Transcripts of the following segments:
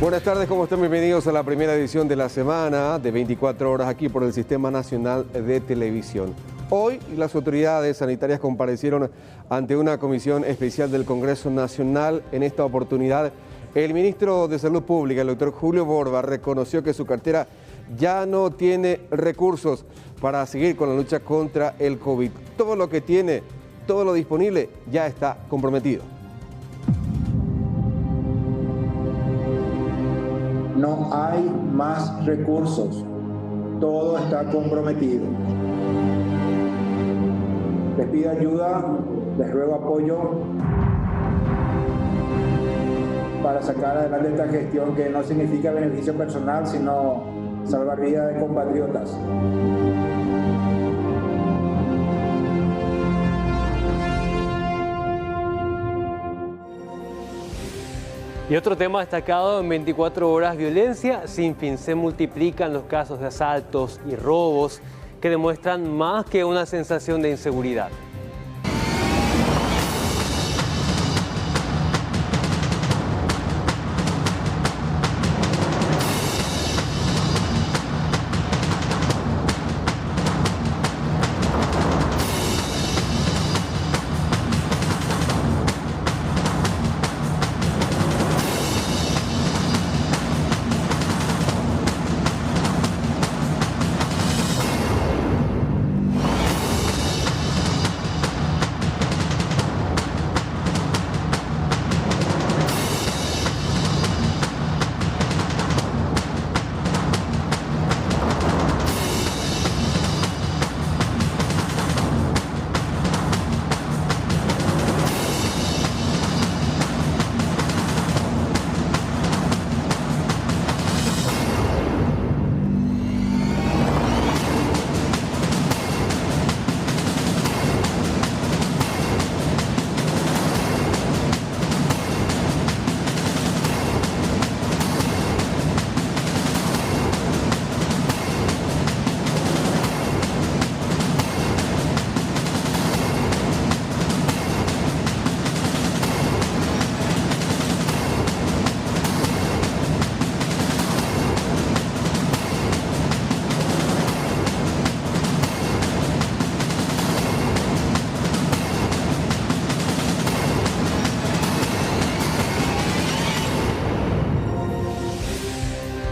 Buenas tardes, ¿cómo están? Bienvenidos a la primera edición de la semana de 24 horas aquí por el Sistema Nacional de Televisión. Hoy las autoridades sanitarias comparecieron ante una comisión especial del Congreso Nacional. En esta oportunidad, el ministro de Salud Pública, el doctor Julio Borba, reconoció que su cartera ya no tiene recursos para seguir con la lucha contra el COVID. Todo lo que tiene, todo lo disponible, ya está comprometido. No hay más recursos, todo está comprometido. Les pido ayuda, les ruego apoyo para sacar adelante esta gestión que no significa beneficio personal, sino salvar vidas de compatriotas. Y otro tema destacado en 24 horas, violencia sin fin. Se multiplican los casos de asaltos y robos que demuestran más que una sensación de inseguridad.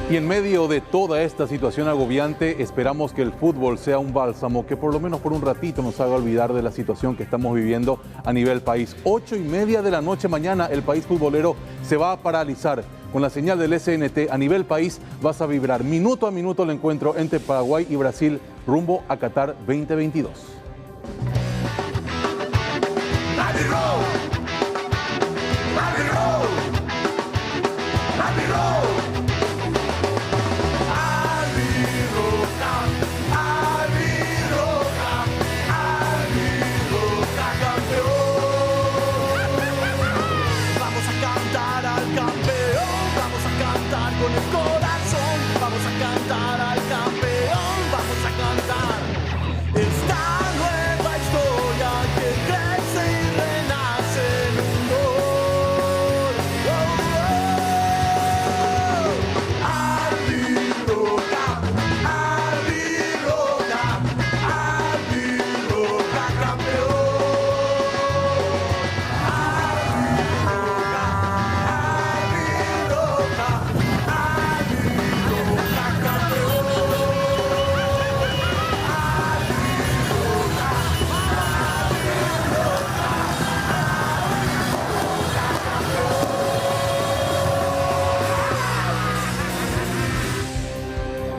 Y en medio de toda esta situación agobiante, esperamos que el fútbol sea un bálsamo que por lo menos por un ratito nos haga olvidar de la situación que estamos viviendo a nivel país. 8:30 de la noche mañana el país futbolero se va a paralizar. Con la señal del SNT a nivel país vas a vibrar minuto a minuto el encuentro entre Paraguay y Brasil rumbo a Qatar 2022.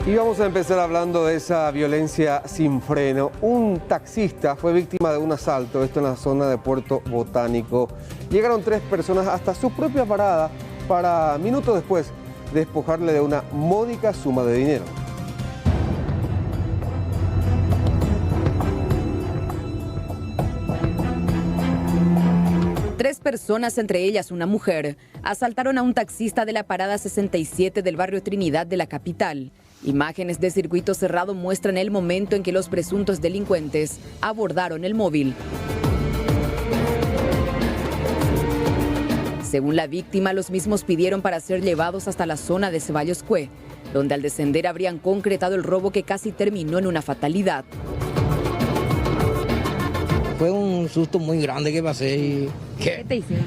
Y vamos a empezar hablando de esa violencia sin freno. Un taxista fue víctima de un asalto, esto en la zona de Puerto Botánico. Llegaron 3 personas hasta su propia parada para minutos después despojarle de una módica suma de dinero. Tres personas, entre ellas una mujer, asaltaron a un taxista de la parada 67 del barrio Trinidad de la capital. Imágenes de circuito cerrado muestran el momento en que los presuntos delincuentes abordaron el móvil. Según la víctima, los mismos pidieron para ser llevados hasta la zona de Ceballos Cue, donde al descender habrían concretado el robo que casi terminó en una fatalidad. Fue un susto muy grande que pasé y ¿Qué te hicieron?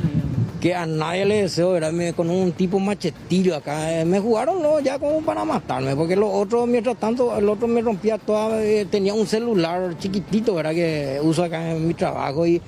que a nadie le deseo, ¿verdad? Con un tipo machetillo acá, me jugaron ¿no? ya como para matarme, porque los otros, mientras tanto, el otro me rompía toda, tenía un celular chiquitito, ¿verdad? Que uso acá en mi trabajo y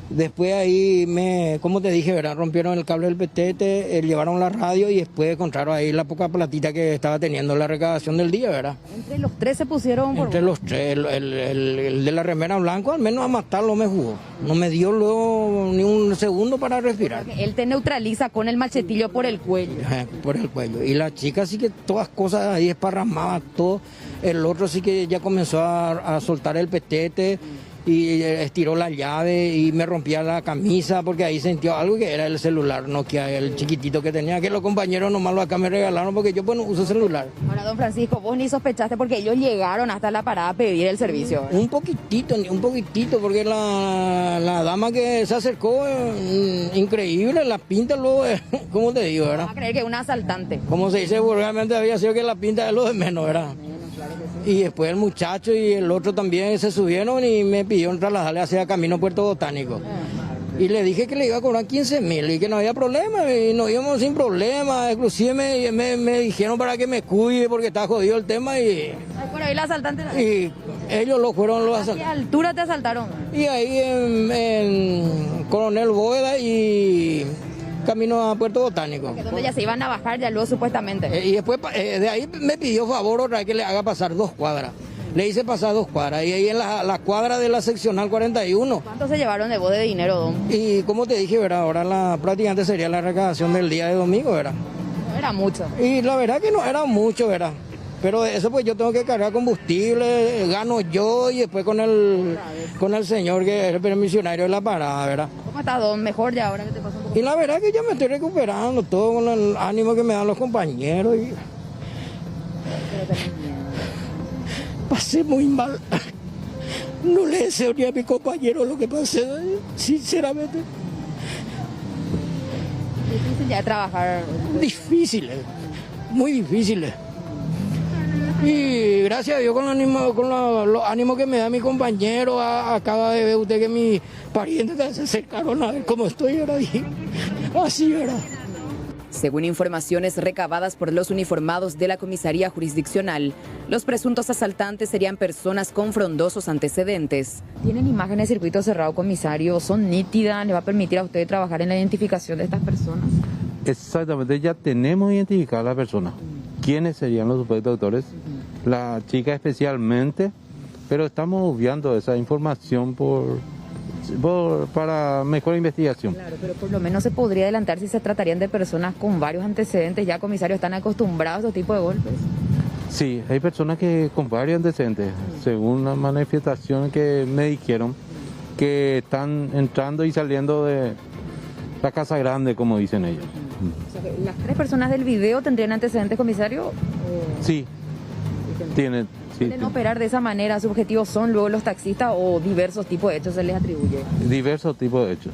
después ahí, como te dije, ¿verdad? Rompieron el cable del petete, llevaron la radio y después encontraron ahí la poca platita que estaba teniendo la recaudación del día, ¿verdad? Entre los tres se pusieron por... Entre los tres, el de la remera blanco al menos a matarlo me jugó. No me dio luego ni un segundo para respirar. Él te neutraliza con el machetillo por el cuello. Por el cuello. Y la chica sí que todas cosas ahí esparramadas, todo. El otro sí que ya comenzó a soltar el petete y estiró la llave y me rompía la camisa porque ahí sintió algo que era el celular Nokia, el chiquitito que tenía, que los compañeros nomás lo acá me regalaron porque yo pues no uso celular. Ahora, don Francisco, vos ni sospechaste porque ellos llegaron hasta la parada a pedir el servicio, ¿verdad? Un poquitito, porque la dama que se acercó, increíble, la pinta luego, ¿cómo te digo, verdad? Vamos a creer que es un asaltante. Como se dice vulgarmente, había sido que la pinta es lo de menos, ¿verdad? Y después el muchacho y el otro también se subieron y me pidieron trasladarle hacia Camino Puerto Botánico. Y le dije que le iba a cobrar 15.000 y que no había problema, y nos íbamos sin problema. Inclusive me dijeron para que me cuide porque está jodido el tema y... Bueno, ¿y el asaltante? Y ellos fueron los ¿A qué asaltantes. altura te asaltaron? Y ahí en Coronel Bóveda y camino a Puerto Botánico. Que donde ya se iban a bajar ya luego supuestamente. Y después de ahí me pidió favor otra vez que le haga pasar 2 cuadras. Le hice pasar 2 cuadras y ahí en la cuadra de la seccional 41. ¿Cuánto se llevaron de vos de dinero, don? Y como te dije, ¿verdad? Ahora prácticamente sería la recaudación del día de domingo, ¿verdad? No era mucho. Y la verdad que no era mucho, ¿verdad? Pero de eso pues yo tengo que cargar combustible, gano yo y después con el señor que es el permisionario de la parada, ¿verdad? ¿Cómo estás, don? ¿Mejor ya ahora que te pasó un poco? Y la verdad que yo me estoy recuperando todo con el ánimo que me dan los compañeros y... Pasé muy mal. No le deseo ni a mi compañero lo que pasé, sinceramente. Difícil ya trabajar. Difícil, muy difícil. Y gracias a Dios con los ánimos que me da mi compañero, acaba de ver usted que mis parientes se acercaron a ver cómo estoy ahora. Así era. Según informaciones recabadas por los uniformados de la comisaría jurisdiccional, los presuntos asaltantes serían personas con frondosos antecedentes. ¿Tienen imágenes de circuito cerrado, comisario? ¿Son nítidas? ¿Le va a permitir a usted trabajar en la identificación de estas personas? Exactamente, ya tenemos identificada a la persona. ¿Quiénes serían los supuestos autores? La chica especialmente, pero estamos obviando esa información para mejor investigación. Claro, pero por lo menos se podría adelantar si se tratarían de personas con varios antecedentes. Ya, comisario, ¿están acostumbrados a este tipo de golpes? Sí, hay personas que con varios antecedentes, según la manifestación que me dijeron, que están entrando y saliendo de la casa grande, como dicen ellos. O sea, ¿las 3 personas del video tendrían antecedentes, comisario? Sí, tienen. ¿Pueden operar de esa manera? ¿Sus objetivos son luego los taxistas o diversos tipos de hechos se les atribuye? Diversos tipos de hechos.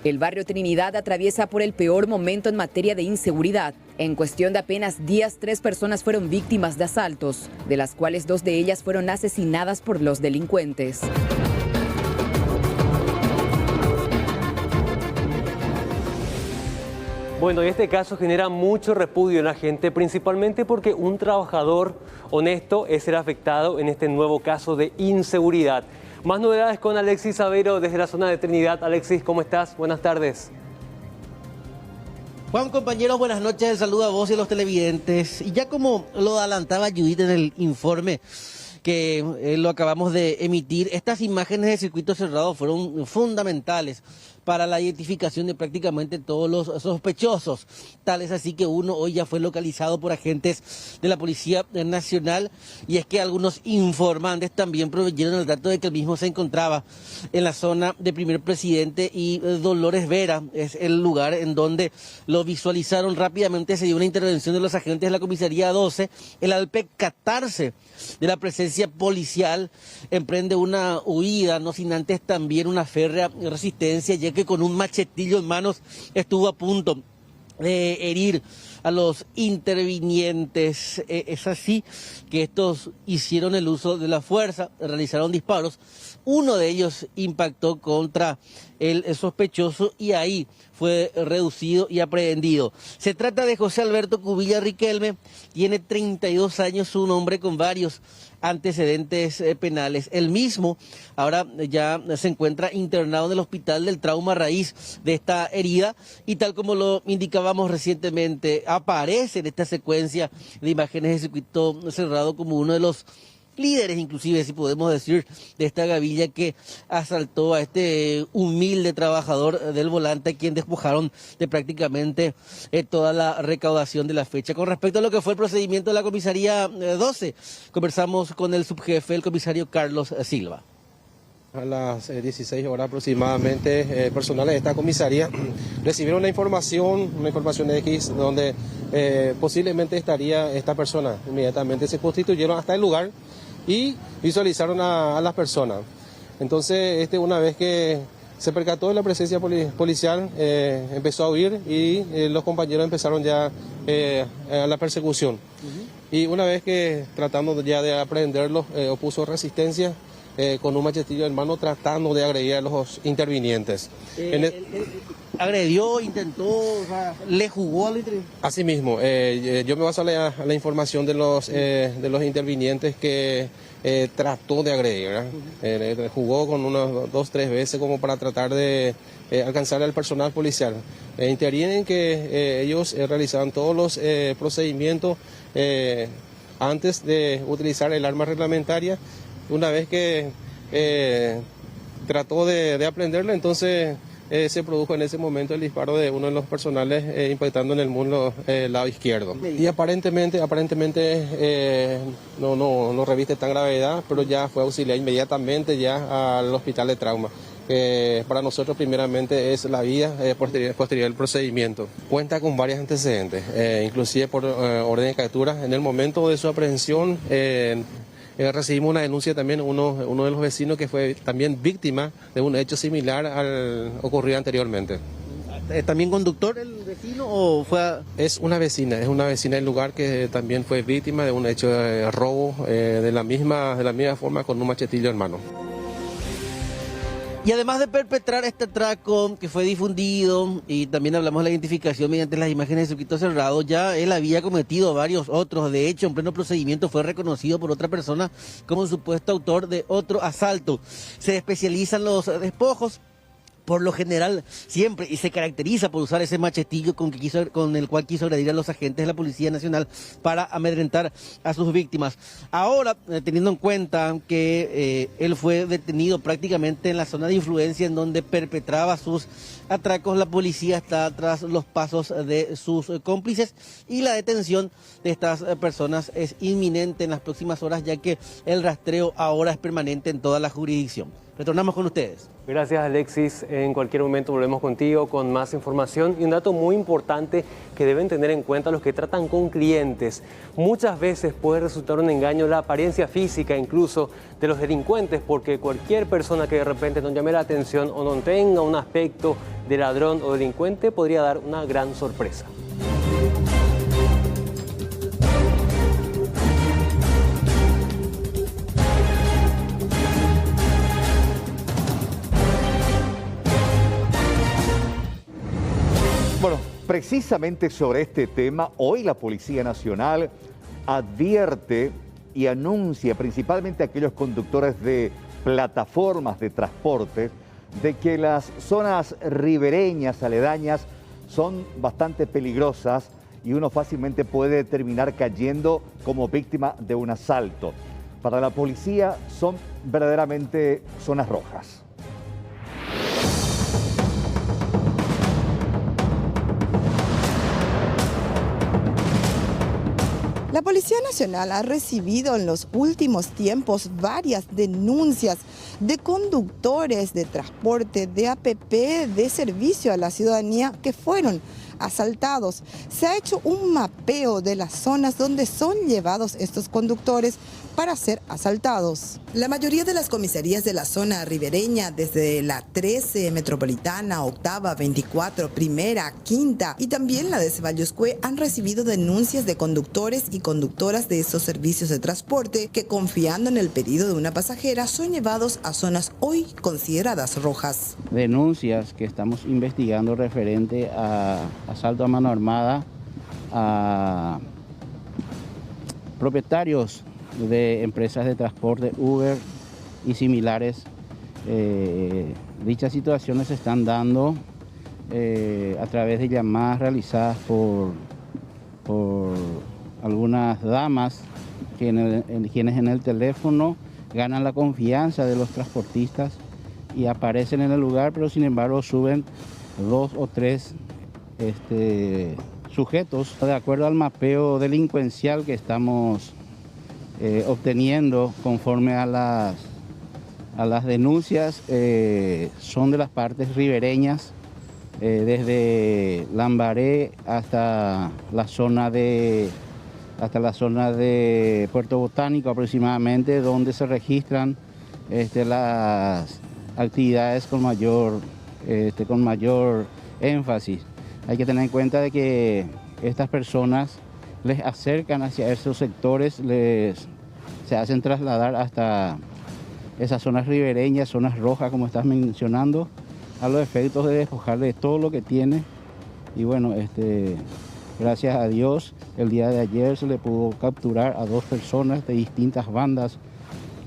El barrio Trinidad atraviesa por el peor momento en materia de inseguridad. En cuestión de apenas días, 3 personas fueron víctimas de asaltos, de las cuales 2 de ellas fueron asesinadas por los delincuentes. Bueno, y este caso genera mucho repudio en la gente, principalmente porque un trabajador honesto es el afectado en este nuevo caso de inseguridad. Más novedades con Alexis Savero desde la zona de Trinidad. Alexis, ¿cómo estás? Buenas tardes. Juan, compañeros, buenas noches. El saludo a vos y a los televidentes. Y ya como lo adelantaba Judith en el informe que lo acabamos de emitir, estas imágenes de circuito cerrado fueron fundamentales para la identificación de prácticamente todos los sospechosos. Tal es así que uno hoy ya fue localizado por agentes de la Policía Nacional, y es que algunos informantes también proveyeron el dato de que el mismo se encontraba en la zona de Primer Presidente y Dolores Vera. Es el lugar en donde lo visualizaron. Rápidamente se dio una intervención de los agentes de la comisaría 12. El al percatarse de la presencia policial emprende una huida, no sin antes también una férrea resistencia, ya que con un machetillo en manos estuvo a punto de herir a los intervinientes. Es así que estos hicieron el uso de la fuerza, realizaron disparos. Uno de ellos impactó contra el sospechoso y ahí fue reducido y aprehendido. Se trata de José Alberto Cubilla Riquelme, tiene 32 años, un hombre con varios antecedentes penales. El mismo ahora ya se encuentra internado en el hospital del trauma a raíz de esta herida, y tal como lo indicábamos recientemente, aparece en esta secuencia de imágenes de circuito cerrado como uno de los líderes, inclusive, si podemos decir, de esta gavilla que asaltó a este humilde trabajador del volante, a quien despojaron de prácticamente toda la recaudación de la fecha. Con respecto a lo que fue el procedimiento de la comisaría 12, conversamos con el subjefe, el comisario Carlos Silva. A las 16 horas aproximadamente, personales de esta comisaría recibieron una información X, donde posiblemente estaría esta persona. Inmediatamente se constituyeron hasta el lugar y visualizaron a las personas. Entonces, una vez que se percató de la presencia policial, empezó a huir, y los compañeros empezaron ya a la persecución. Y una vez que tratando ya de aprehenderlo, opuso resistencia con un machetillo en mano, tratando de agredir a los intervinientes. ¿Agredió, intentó, o sea, le jugó al interviniente? Así mismo, yo me baso a la información de los intervinientes que trató de agredir, ¿verdad? Jugó con unas 2 o 3 veces como para tratar de alcanzar al personal policial. Intervienen que ellos realizaban todos los procedimientos antes de utilizar el arma reglamentaria. Una vez que trató de aprenderlo, entonces se produjo en ese momento el disparo de uno de los personales impactando en el muslo lado izquierdo. Y aparentemente no reviste tan gravedad, pero ya fue auxiliado inmediatamente ya al hospital de trauma. Para nosotros primeramente es la vía posterior al procedimiento. Cuenta con varios antecedentes, inclusive por orden de captura. En el momento de su aprehensión recibimos una denuncia también, uno de los vecinos que fue también víctima de un hecho similar al ocurrido anteriormente. ¿Es también conductor el vecino o fue...? Es una vecina del lugar que también fue víctima de un hecho de robo de la misma forma, con un machetillo en mano. Y además de perpetrar este atraco que fue difundido, y también hablamos de la identificación mediante las imágenes de circuito cerrado, ya él había cometido varios otros. De hecho, en pleno procedimiento fue reconocido por otra persona como supuesto autor de otro asalto. Se especializan los despojos, por lo general siempre, y se caracteriza por usar ese machetillo con el cual quiso agredir a los agentes de la Policía Nacional para amedrentar a sus víctimas. Ahora, teniendo en cuenta que él fue detenido prácticamente en la zona de influencia en donde perpetraba sus atracos, la policía está tras los pasos de sus cómplices, y la detención de estas personas es inminente en las próximas horas, ya que el rastreo ahora es permanente en toda la jurisdicción. Retornamos con ustedes. Gracias, Alexis. En cualquier momento volvemos contigo con más información, y un dato muy importante que deben tener en cuenta los que tratan con clientes. Muchas veces puede resultar un engaño la apariencia física incluso de los delincuentes, porque cualquier persona que de repente no llame la atención o no tenga un aspecto de ladrón o delincuente podría dar una gran sorpresa. Bueno, precisamente sobre este tema, hoy la Policía Nacional advierte y anuncia principalmente a aquellos conductores de plataformas de transporte de que las zonas ribereñas, aledañas, son bastante peligrosas y uno fácilmente puede terminar cayendo como víctima de un asalto. Para la policía son verdaderamente zonas rojas. Policía Nacional ha recibido en los últimos tiempos varias denuncias de conductores de transporte, de APP, de servicio a la ciudadanía que fueron asaltados. Se ha hecho un mapeo de las zonas donde son llevados estos conductores para ser asaltados. La mayoría de las comisarías de la zona ribereña, desde la 13 Metropolitana, Octava, 24, Primera, Quinta y también la de Ceballos-Cue, han recibido denuncias de conductores y conductoras de esos servicios de transporte que, confiando en el pedido de una pasajera, son llevados a zonas hoy consideradas rojas. Denuncias que estamos investigando referente a asalto a mano armada a propietarios de empresas de transporte, Uber y similares. Dichas situaciones se están dando a través de llamadas realizadas por algunas damas quienes en el teléfono ganan la confianza de los transportistas y aparecen en el lugar, pero sin embargo suben 2 o 3 sujetos. De acuerdo al mapeo delincuencial que estamos obteniendo conforme a las denuncias, son de las partes ribereñas, desde Lambaré hasta la zona de Puerto Botánico aproximadamente, donde se registran las actividades con mayor énfasis. Hay que tener en cuenta de que estas personas les acercan hacia esos sectores, se hacen trasladar hasta esas zonas ribereñas, zonas rojas como estás mencionando, a los efectos de despojarle de todo lo que tiene. Y bueno, gracias a Dios, el día de ayer se le pudo capturar a 2 personas de distintas bandas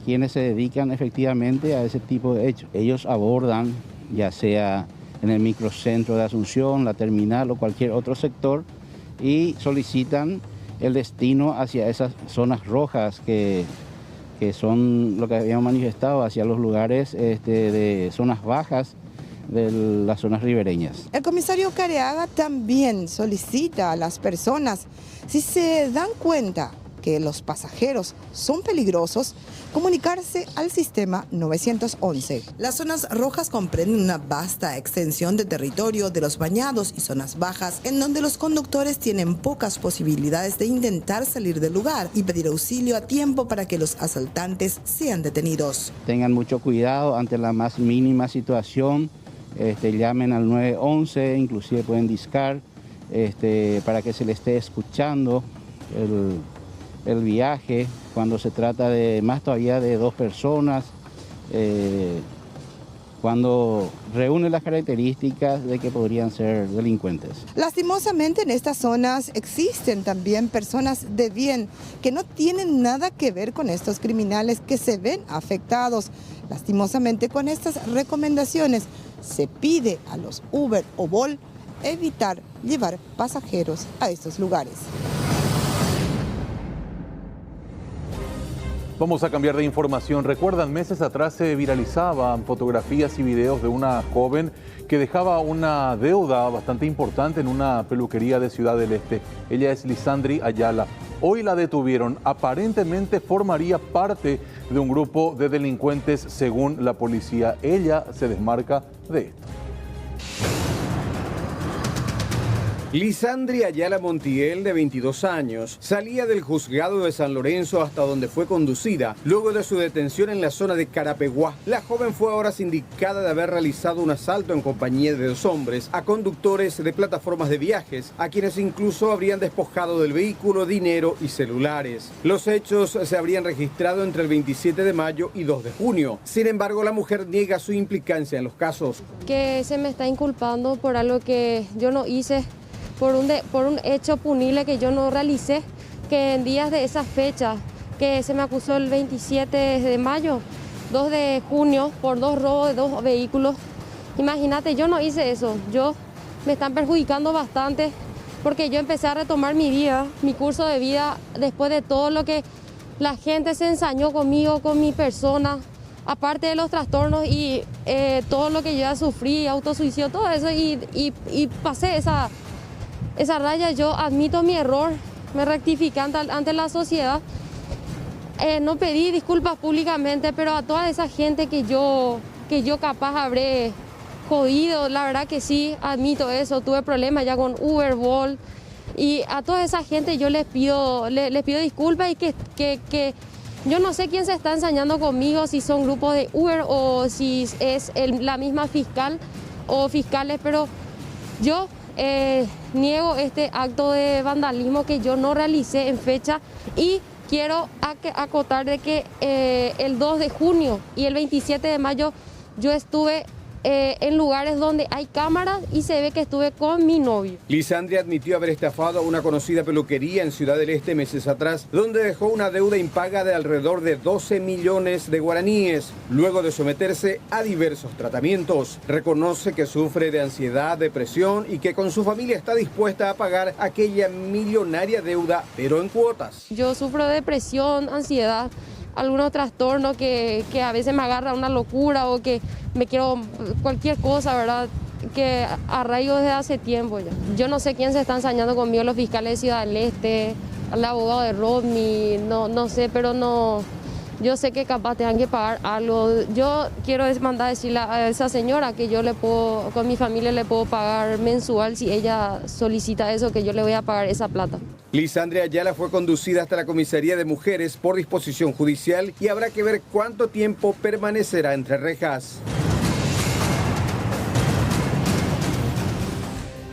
quienes se dedican efectivamente a ese tipo de hechos. Ellos abordan, ya sea en el microcentro de Asunción, la terminal o cualquier otro sector, y solicitan el destino hacia esas zonas rojas que son lo que habíamos manifestado, hacia los lugares de zonas bajas de las zonas ribereñas. El comisario Careaga también solicita a las personas, si se dan cuenta que los pasajeros son peligrosos, comunicarse al sistema 911. Las zonas rojas comprenden una vasta extensión de territorio de los bañados y zonas bajas, en donde los conductores tienen pocas posibilidades de intentar salir del lugar y pedir auxilio a tiempo para que los asaltantes sean detenidos. Tengan mucho cuidado ante la más mínima situación, llamen al 911, inclusive pueden discar para que se le esté escuchando el viaje, cuando se trata de más todavía de 2 personas, cuando reúne las características de que podrían ser delincuentes. Lastimosamente en estas zonas existen también personas de bien que no tienen nada que ver con estos criminales que se ven afectados. Lastimosamente con estas recomendaciones se pide a los Uber o Bolt evitar llevar pasajeros a estos lugares. Vamos a cambiar de información. Recuerdan, meses atrás se viralizaban fotografías y videos de una joven que dejaba una deuda bastante importante en una peluquería de Ciudad del Este. Ella es Lisandri Ayala. Hoy la detuvieron. Aparentemente formaría parte de un grupo de delincuentes según la policía. Ella se desmarca de esto. Lisandri Ayala Montiel, de 22 años, salía del juzgado de San Lorenzo hasta donde fue conducida luego de su detención en la zona de Carapeguá. La joven fue ahora sindicada de haber realizado un asalto en compañía de 2 hombres a conductores de plataformas de viajes, a quienes incluso habrían despojado del vehículo, dinero y celulares. Los hechos se habrían registrado entre el 27 de mayo y 2 de junio. Sin embargo, la mujer niega su implicancia en los casos. Que se me está inculpando por algo que yo no hice, por un hecho punible que yo no realicé, que en días de esa fecha, que se me acusó el 27 de mayo, 2 de junio, por 2 robos de 2 vehículos. Imagínate, yo no hice eso, me están perjudicando bastante, porque yo empecé a retomar mi vida, mi curso de vida, después de todo lo que la gente se ensañó conmigo, con mi persona, aparte de los trastornos y todo lo que yo ya sufrí, autosuicidio, todo eso, y pasé esa raya. Yo admito mi error me rectifiqué ante la sociedad. No pedí disculpas públicamente, pero a toda esa gente que yo capaz habré jodido, la verdad que sí, admito eso, tuve problemas ya con Uber, Bolt, y a toda esa gente yo les pido disculpas y que yo no sé quién se está ensañando conmigo, si son grupos de Uber o si es la misma fiscal o fiscales, pero yo niego este acto de vandalismo que yo no realicé en fecha y quiero acotar de que el 2 de junio y el 27 de mayo yo estuve en lugares donde hay cámaras y se ve que estuve con mi novio. Lisandria admitió haber estafado a una conocida peluquería en Ciudad del Este meses atrás, donde dejó una deuda impaga de alrededor de 12 millones de guaraníes, luego de someterse a diversos tratamientos. Reconoce que sufre de ansiedad, depresión y que con su familia está dispuesta a pagar aquella millonaria deuda, pero en cuotas. Yo sufro de depresión, ansiedad, algunos trastornos que a veces me agarra una locura o que me quiero cualquier cosa, ¿verdad? Que arraigo desde hace tiempo ya. Yo no sé quién se está ensañando conmigo, los fiscales de Ciudad del Este, el abogado de Rodney, no sé, pero no, yo sé que capaz tengan que pagar algo. Yo quiero mandar a decirle a esa señora que yo con mi familia le puedo pagar mensual si ella solicita eso, que yo le voy a pagar esa plata. Lisandria Ayala fue conducida hasta la comisaría de mujeres por disposición judicial y habrá que ver cuánto tiempo permanecerá entre rejas.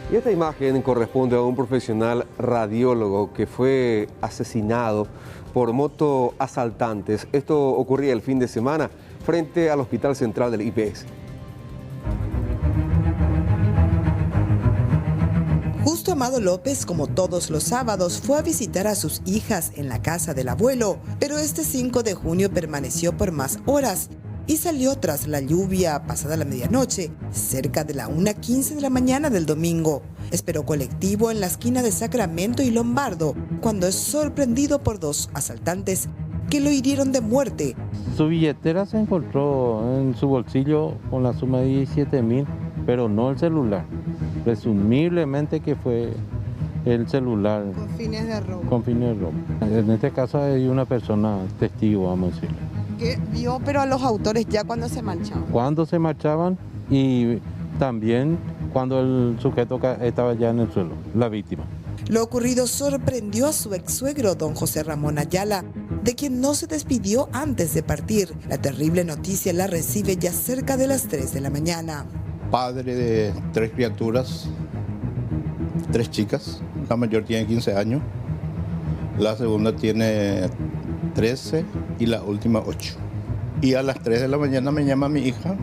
Y esta imagen corresponde a un profesional radiólogo que fue asesinado por motoasaltantes. Esto ocurría el fin de semana frente al Hospital Central del IPS. Justo Amado López, como todos los sábados, fue a visitar a sus hijas en la casa del abuelo, pero este 5 de junio permaneció por más horas y salió tras la lluvia pasada la medianoche, cerca de la 1:15 de la mañana del domingo. Esperó colectivo en la esquina de Sacramento y Lombardo, cuando es sorprendido por dos asaltantes que lo hirieron de muerte. Su billetera se encontró en su bolsillo con la suma de 17.000, pero no el celular. Presumiblemente que fue el celular. Con fines de robo. Con fines de robo. En este caso hay una persona testigo, vamos a decirle. ¿Qué vio pero a los autores ya cuando se marchaban? Cuando se marchaban y también cuando el sujeto estaba ya en el suelo, la víctima. Lo ocurrido sorprendió a su ex suegro, don José Ramón Ayala, de quien no se despidió antes de partir. La terrible noticia la recibe ya cerca de las 3 de la mañana. Padre de 3 criaturas, 3 chicas, la mayor tiene 15 años, la segunda tiene 13 y la última 8. Y a las 3 de la mañana me llama mi hija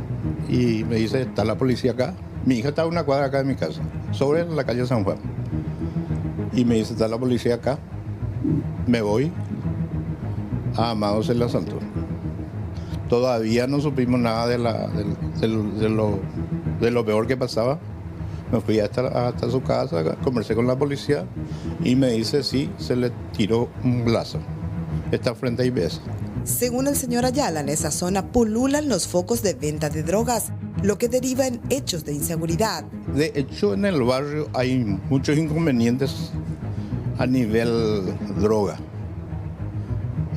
y me dice, ¿está la policía acá? Mi hija está a una cuadra acá de mi casa, sobre la calle San Juan. Y me dice, ¿está la policía acá? Me voy. A Amado se le asaltó. Todavía no supimos nada de lo peor que pasaba. Me fui hasta su casa, conversé con la policía y me dice, sí, se le tiró un lazo. Está frente a IBS. Según el señor Ayala, en esa zona pululan los focos de venta de drogas, lo que deriva en hechos de inseguridad. De hecho, en el barrio hay muchos inconvenientes a nivel droga.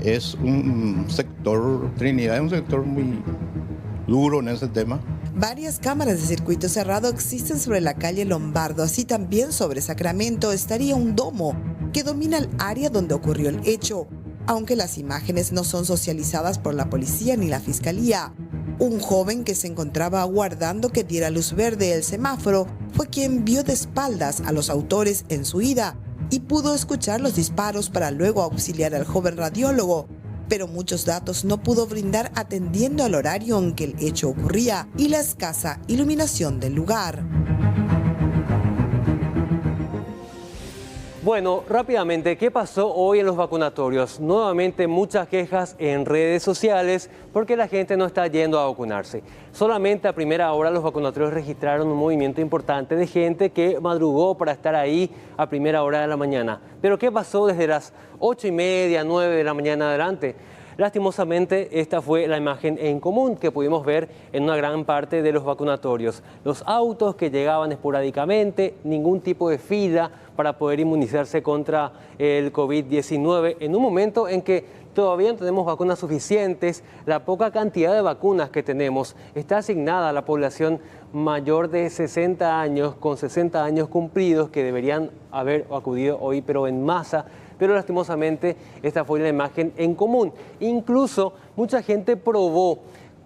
Es un sector, Trinidad es un sector muy duro en ese tema. Varias cámaras de circuito cerrado existen sobre la calle Lombardo, así también sobre Sacramento estaría un domo que domina el área donde ocurrió el hecho, aunque las imágenes no son socializadas por la policía ni la fiscalía. Un joven que se encontraba aguardando que diera luz verde el semáforo fue quien vio de espaldas a los autores en su ida y pudo escuchar los disparos para luego auxiliar al joven radiólogo, pero muchos datos no pudo brindar atendiendo al horario en que el hecho ocurría y la escasa iluminación del lugar. Bueno, rápidamente, ¿qué pasó hoy en los vacunatorios? Nuevamente muchas quejas en redes sociales porque la gente no está yendo a vacunarse. Solamente a primera hora los vacunatorios registraron un movimiento importante de gente que madrugó para estar ahí a primera hora de la mañana. Pero ¿qué pasó desde las 8:30, 9 de la mañana adelante? Lastimosamente, esta fue la imagen en común que pudimos ver en una gran parte de los vacunatorios. Los autos que llegaban esporádicamente, ningún tipo de fila para poder inmunizarse contra el COVID-19 en un momento en que todavía no tenemos vacunas suficientes. La poca cantidad de vacunas que tenemos está asignada a la población mayor de 60 años, con 60 años cumplidos, que deberían haber acudido hoy, pero en masa. Pero lastimosamente esta fue la imagen en común. Incluso mucha gente probó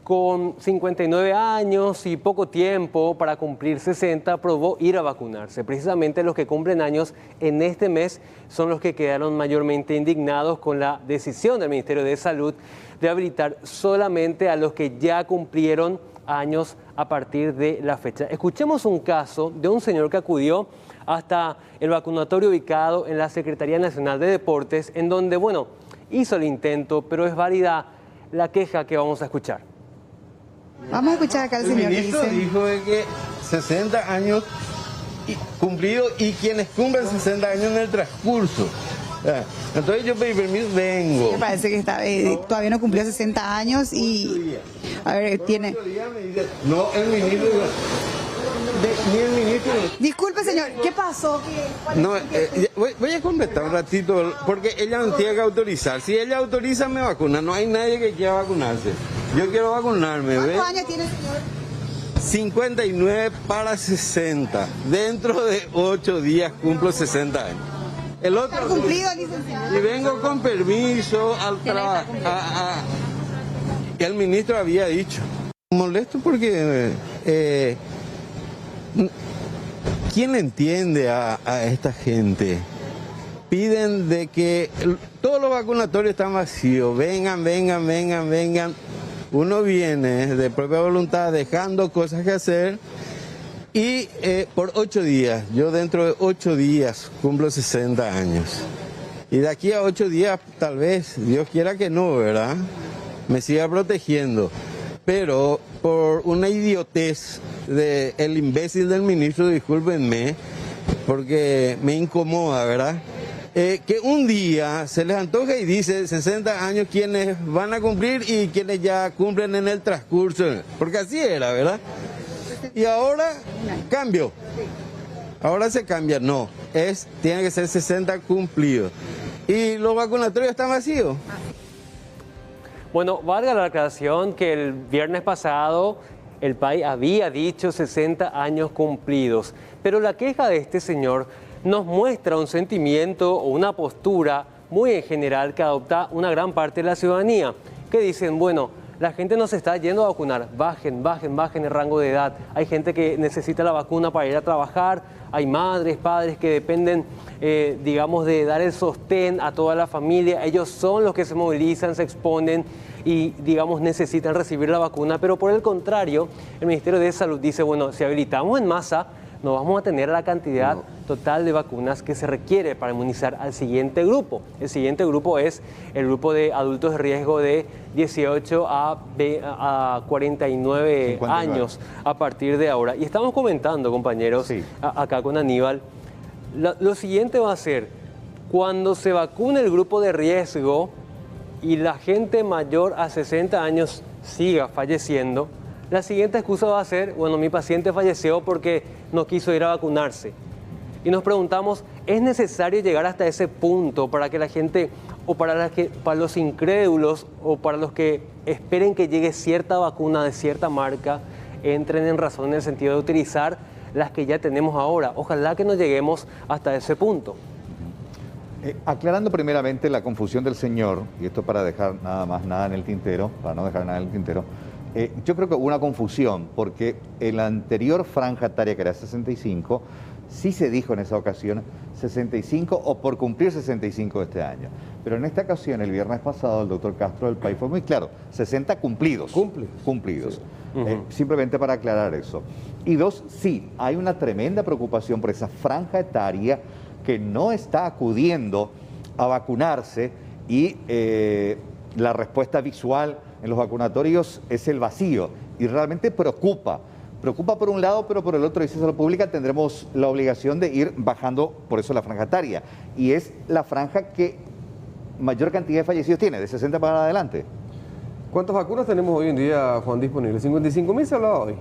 con 59 años y poco tiempo para cumplir 60, probó ir a vacunarse. Precisamente los que cumplen años en este mes son los que quedaron mayormente indignados con la decisión del Ministerio de Salud de habilitar solamente a los que ya cumplieron años a partir de la fecha. Escuchemos un caso de un señor que acudió hasta el vacunatorio ubicado en la Secretaría Nacional de Deportes, en donde, bueno, hizo el intento, pero es válida la queja que vamos a escuchar. Vamos a escuchar acá al señor. El ministro dijo de que 60 años cumplidos y quienes cumplen 60 años en el transcurso. Entonces yo pedí permiso, vengo. Me parece que todavía no cumplió 60 años y... A ver, tiene... No, el ministro... Ni el ministro... Disculpe, señor, ¿qué pasó? No, voy a completar un ratito, porque ella no tiene que autorizar. Si ella autoriza, me vacuna. No hay nadie que quiera vacunarse. Yo quiero vacunarme. ¿Cuántos años tiene, señor? 59 para 60. Dentro de 8 días cumplo 60 años. El otro... ¿Está cumplido, licenciado? Y vengo con permiso al trabajo. El ministro había dicho. Molesto porque... ¿quién entiende a esta gente? Piden de que todos los vacunatorios están vacíos. Vengan. Uno viene de propia voluntad dejando cosas que hacer y por 8 días, yo dentro de 8 días cumplo 60 años. Y de aquí a 8 días, tal vez, Dios quiera que no, ¿verdad? Me siga protegiendo. Pero por una idiotez del imbécil del ministro, discúlpenme, porque me incomoda, ¿verdad? Que un día se les antoja y dice 60 años quienes van a cumplir y quienes ya cumplen en el transcurso, porque así era, ¿verdad? Y ahora cambio. Ahora se cambia, no, tiene que ser 60 cumplidos. Y los vacunatorios están vacíos. Bueno, valga la aclaración que el viernes pasado el país había dicho 60 años cumplidos, pero la queja de este señor nos muestra un sentimiento o una postura muy en general que adopta una gran parte de la ciudadanía, que dicen, bueno, la gente no se está yendo a vacunar, bajen el rango de edad. Hay gente que necesita la vacuna para ir a trabajar, hay madres, padres que dependen, digamos, de dar el sostén a toda la familia. Ellos son los que se movilizan, se exponen y, digamos, necesitan recibir la vacuna. Pero por el contrario, el Ministerio de Salud dice, bueno, si habilitamos en masa, no vamos a tener la cantidad total de vacunas que se requiere para inmunizar al siguiente grupo. El siguiente grupo es el grupo de adultos de riesgo de 18 a 49 años a partir de ahora. Y estamos comentando, compañeros, acá con Aníbal, lo siguiente va a ser, cuando se vacune el grupo de riesgo y la gente mayor a 60 años siga falleciendo, la siguiente excusa va a ser, bueno, mi paciente falleció porque no quiso ir a vacunarse. Y nos preguntamos, ¿es necesario llegar hasta ese punto para que la gente, o para los incrédulos, o para los que esperen que llegue cierta vacuna de cierta marca, entren en razón en el sentido de utilizar las que ya tenemos ahora? Ojalá que no lleguemos hasta ese punto. Aclarando primeramente la confusión del señor, y esto para dejar nada en el tintero, para no dejar nada en el tintero, yo creo que hubo una confusión, porque en la anterior franja etaria, que era 65, sí se dijo en esa ocasión 65 o por cumplir 65 este año. Pero en esta ocasión, el viernes pasado, el doctor Castro del País fue muy claro, 60 cumplidos. Cumplidos. Sí. Simplemente para aclarar eso. Y dos, sí, hay una tremenda preocupación por esa franja etaria que no está acudiendo a vacunarse y la respuesta visual en los vacunatorios es el vacío y realmente preocupa. Preocupa por un lado, pero por el otro, dice Salud Pública, tendremos la obligación de ir bajando por eso la franja etaria. Y es la franja que mayor cantidad de fallecidos tiene, de 60 para adelante. ¿Cuántas vacunas tenemos hoy en día, Juan, disponibles? ¿55.000 se hablaba hoy?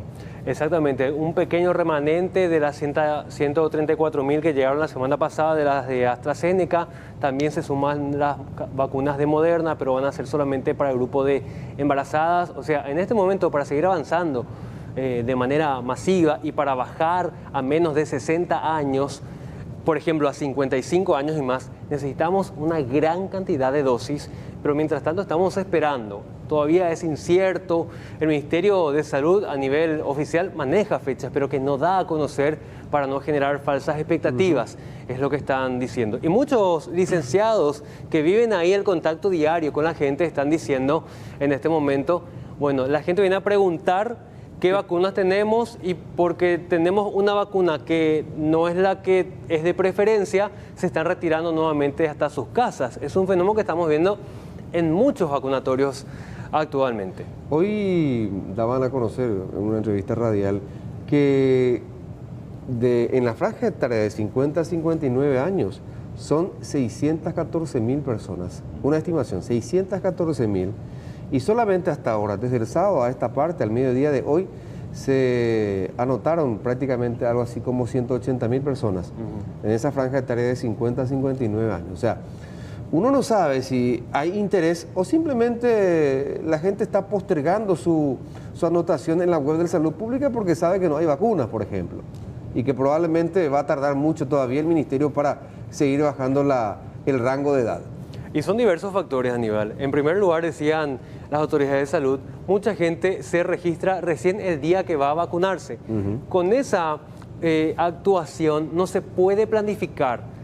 Exactamente, un pequeño remanente de las 134.000 que llegaron la semana pasada de las de AstraZeneca. También se suman las vacunas de Moderna, pero van a ser solamente para el grupo de embarazadas. O sea, en este momento, para seguir avanzando de manera masiva y para bajar a menos de 60 años, por ejemplo, a 55 años y más, necesitamos una gran cantidad de dosis, pero mientras tanto estamos esperando. Todavía es incierto, el Ministerio de Salud a nivel oficial maneja fechas, pero que no da a conocer para no generar falsas expectativas, es lo que están diciendo. Y muchos licenciados que viven ahí el contacto diario con la gente están diciendo en este momento, bueno, la gente viene a preguntar qué vacunas tenemos y porque tenemos una vacuna que no es la que es de preferencia, se están retirando nuevamente hasta sus casas. Es un fenómeno que estamos viendo en muchos vacunatorios actualmente. Hoy daban a conocer en una entrevista radial que en la franja etaria de 50 a 59 años son 614.000 personas, una estimación, 614.000, y solamente hasta ahora, desde el sábado a esta parte, al mediodía de hoy, se anotaron prácticamente algo así como 180.000 personas en esa franja etaria de 50 a 59 años. O sea, uno no sabe si hay interés o simplemente la gente está postergando su anotación en la web de Salud Pública porque sabe que no hay vacunas, por ejemplo, y que probablemente va a tardar mucho todavía el Ministerio para seguir bajando el rango de edad. Y son diversos factores, Aníbal. En primer lugar, decían las autoridades de salud, mucha gente se registra recién el día que va a vacunarse. Con esa actuación no se puede planificar.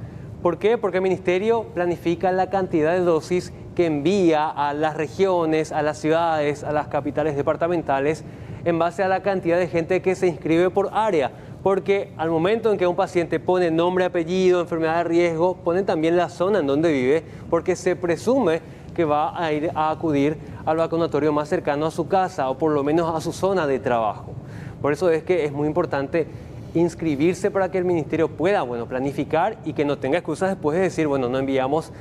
¿Por qué? Porque el Ministerio planifica la cantidad de dosis que envía a las regiones, a las ciudades, a las capitales departamentales, en base a la cantidad de gente que se inscribe por área. Porque al momento en que un paciente pone nombre, apellido, enfermedad de riesgo, pone también la zona en donde vive, porque se presume que va a ir a acudir al vacunatorio más cercano a su casa o por lo menos a su zona de trabajo. Por eso es que es muy importante inscribirse para que el Ministerio pueda, planificar y que no tenga excusas después de decir, no enviamos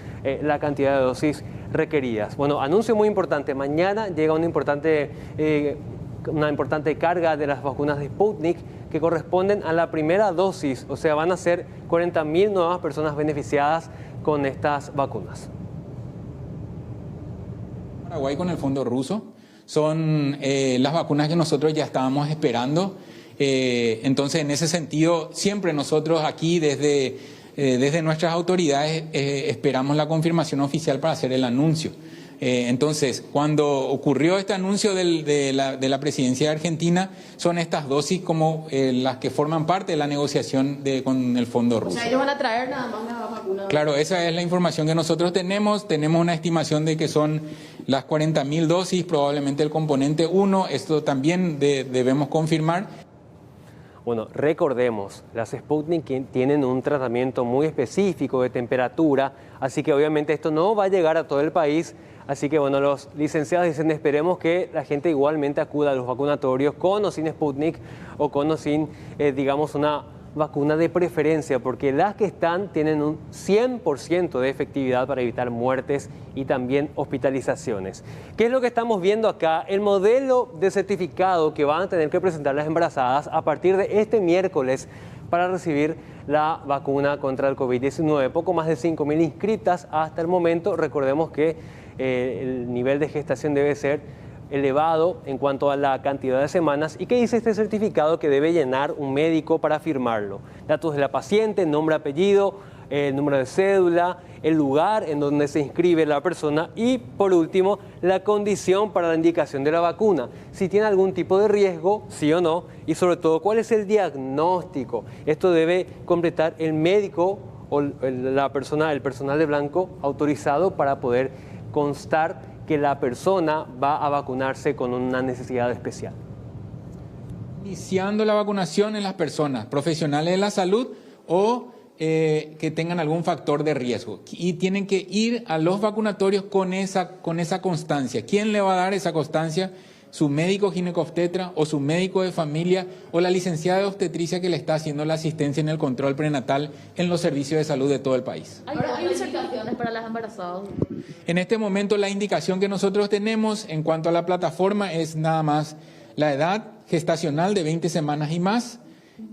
la cantidad de dosis requeridas. Anuncio muy importante, mañana llega una importante carga de las vacunas de Sputnik que corresponden a la primera dosis, o sea, van a ser 40.000 nuevas personas beneficiadas con estas vacunas. Paraguay con el fondo ruso son las vacunas que nosotros ya estábamos esperando. Entonces, en ese sentido, siempre nosotros aquí desde nuestras autoridades esperamos la confirmación oficial para hacer el anuncio. Entonces, cuando ocurrió este anuncio de la presidencia de Argentina, son estas dosis como las que forman parte de la negociación con el fondo ruso. O sea, ellos van a traer nada más la vacuna. Claro, esa es la información que nosotros tenemos. Tenemos una estimación de que son las 40.000 dosis, probablemente el componente 1. Esto también debemos confirmar. Recordemos, las Sputnik tienen un tratamiento muy específico de temperatura, así que obviamente esto no va a llegar a todo el país. Así que los licenciados dicen, esperemos que la gente igualmente acuda a los vacunatorios con o sin Sputnik o con o sin, una vacuna de preferencia, porque las que están tienen un 100% de efectividad para evitar muertes y también hospitalizaciones. ¿Qué es lo que estamos viendo acá? El modelo de certificado que van a tener que presentar las embarazadas a partir de este miércoles para recibir la vacuna contra el COVID-19. Poco más de 5.000 inscritas hasta el momento. Recordemos que el nivel de gestación debe ser elevado en cuanto a la cantidad de semanas. ¿Y qué dice este certificado que debe llenar un médico para firmarlo? Datos de la paciente, nombre, apellido, el número de cédula, el lugar en donde se inscribe la persona y, por último, la condición para la indicación de la vacuna. Si tiene algún tipo de riesgo, sí o no, y sobre todo, ¿cuál es el diagnóstico? Esto debe completar el médico o el personal de blanco autorizado para poder constar que la persona va a vacunarse con una necesidad especial. Iniciando la vacunación en las personas profesionales de la salud o que tengan algún factor de riesgo. Y tienen que ir a los vacunatorios con esa constancia. ¿Quién le va a dar esa constancia? su médico ginecobstetra o su médico de familia o la licenciada de obstetricia que le está haciendo la asistencia en el control prenatal en los servicios de salud de todo el país. ¿Hay indicaciones para las embarazadas? En este momento la indicación que nosotros tenemos en cuanto a la plataforma es nada más la edad gestacional de 20 semanas y más,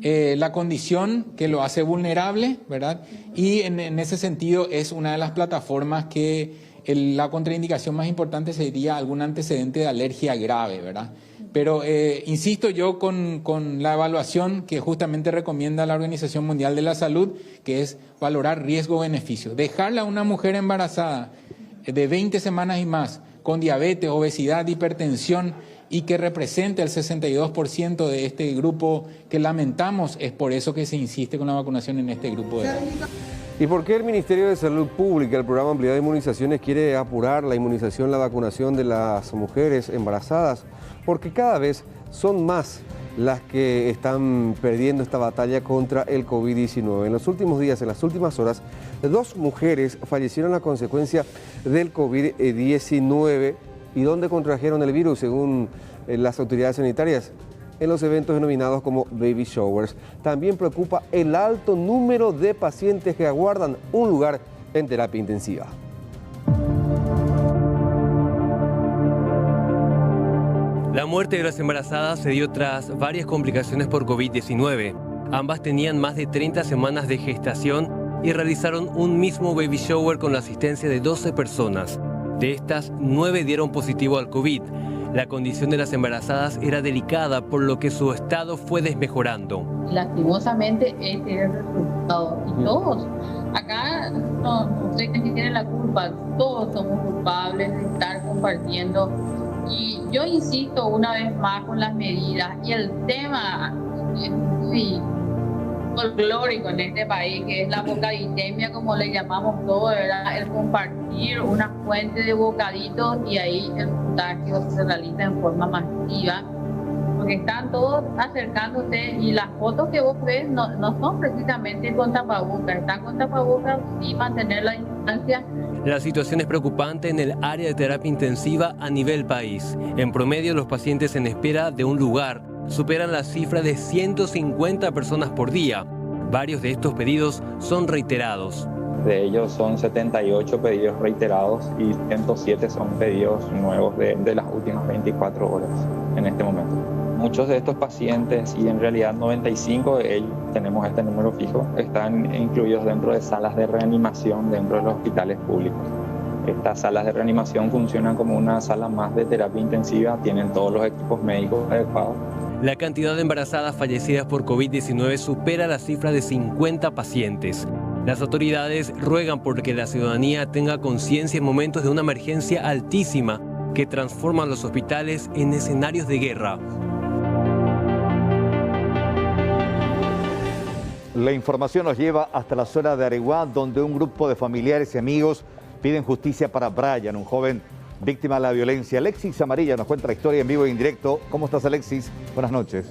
la condición que lo hace vulnerable, ¿verdad? Y en ese sentido es una de las plataformas que la contraindicación más importante sería algún antecedente de alergia grave, ¿verdad? Pero insisto yo con la evaluación que justamente recomienda la Organización Mundial de la Salud, que es valorar riesgo-beneficio. Dejarla a una mujer embarazada de 20 semanas y más, con diabetes, obesidad, hipertensión, y que representa el 62% de este grupo que lamentamos, es por eso que se insiste con la vacunación en este grupo de edad. ¿Y por qué el Ministerio de Salud Pública, el programa Ampliado de Inmunizaciones, quiere apurar la inmunización, la vacunación de las mujeres embarazadas? Porque cada vez son más las que están perdiendo esta batalla contra el COVID-19. En los últimos días, en las últimas horas, 2 mujeres fallecieron a consecuencia del COVID-19. ¿Y dónde contrajeron el virus, según las autoridades sanitarias? En los eventos denominados como baby showers. También preocupa el alto número de pacientes que aguardan un lugar en terapia intensiva. La muerte de las embarazadas se dio tras varias complicaciones por COVID-19. Ambas tenían más de 30 semanas de gestación y realizaron un mismo baby shower con la asistencia de 12 personas. De estas, 9 dieron positivo al COVID. La condición de las embarazadas era delicada, por lo que su estado fue desmejorando. Lastimosamente, este era el resultado. Y todos, acá no sé quién tiene la culpa, todos somos culpables de estar compartiendo. Y yo insisto una vez más con las medidas. Y el tema es muy folclórico en este país, que es la bocadistemia, como le llamamos todo, ¿verdad? El compartir una fuente de bocaditos y ahí el contagio se realiza en forma masiva, porque están todos acercándose y las fotos que vos ves no son precisamente con tapabocas, están con tapabocas y mantener la distancia. La situación es preocupante en el área de terapia intensiva a nivel país. En promedio, los pacientes en espera de un lugar superan la cifra de 150 personas por día. Varios de estos pedidos son reiterados. De ellos son 78 pedidos reiterados y 107 son pedidos nuevos de las últimas 24 horas en este momento. Muchos de estos pacientes, y en realidad 95 de ellos, tenemos este número fijo, están incluidos dentro de salas de reanimación dentro de los hospitales públicos. Estas salas de reanimación funcionan como una sala más de terapia intensiva, tienen todos los equipos médicos adecuados. La cantidad de embarazadas fallecidas por COVID-19 supera la cifra de 50 pacientes. Las autoridades ruegan por que la ciudadanía tenga conciencia en momentos de una emergencia altísima que transforman los hospitales en escenarios de guerra. La información nos lleva hasta la zona de Areguá, donde un grupo de familiares y amigos piden justicia para Brian, un joven víctima de la violencia. Alexis Amarilla nos cuenta la historia en vivo e en directo. ¿Cómo estás, Alexis? Buenas noches.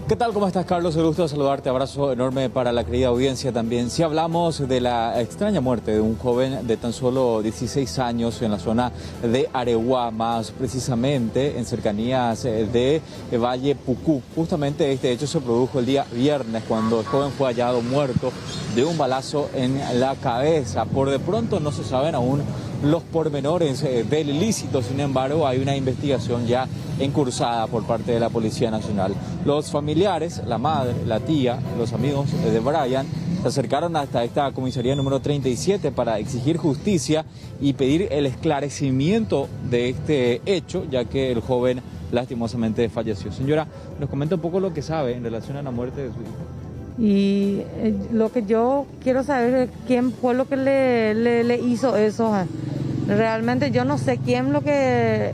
¿Qué tal? ¿Cómo estás, Carlos? Un gusto saludarte. Abrazo enorme para la querida audiencia también. Si hablamos de la extraña muerte de un joven de tan solo 16 años en la zona de Areguá, más precisamente en cercanías de Valle Pucú. Justamente este hecho se produjo el día viernes, cuando el joven fue hallado muerto de un balazo en la cabeza. Por de pronto no se saben aún los pormenores del ilícito, sin embargo hay una investigación ya encursada por parte de la Policía Nacional. Los familiares, la madre, la tía, los amigos de Brian se acercaron hasta esta comisaría número 37 para exigir justicia y pedir el esclarecimiento de este hecho, ya que el joven lastimosamente falleció. Señora, nos comenta un poco lo que sabe en relación a la muerte de su hijo. Y lo que yo quiero saber es quién fue lo que le hizo eso. Realmente yo no sé quién lo que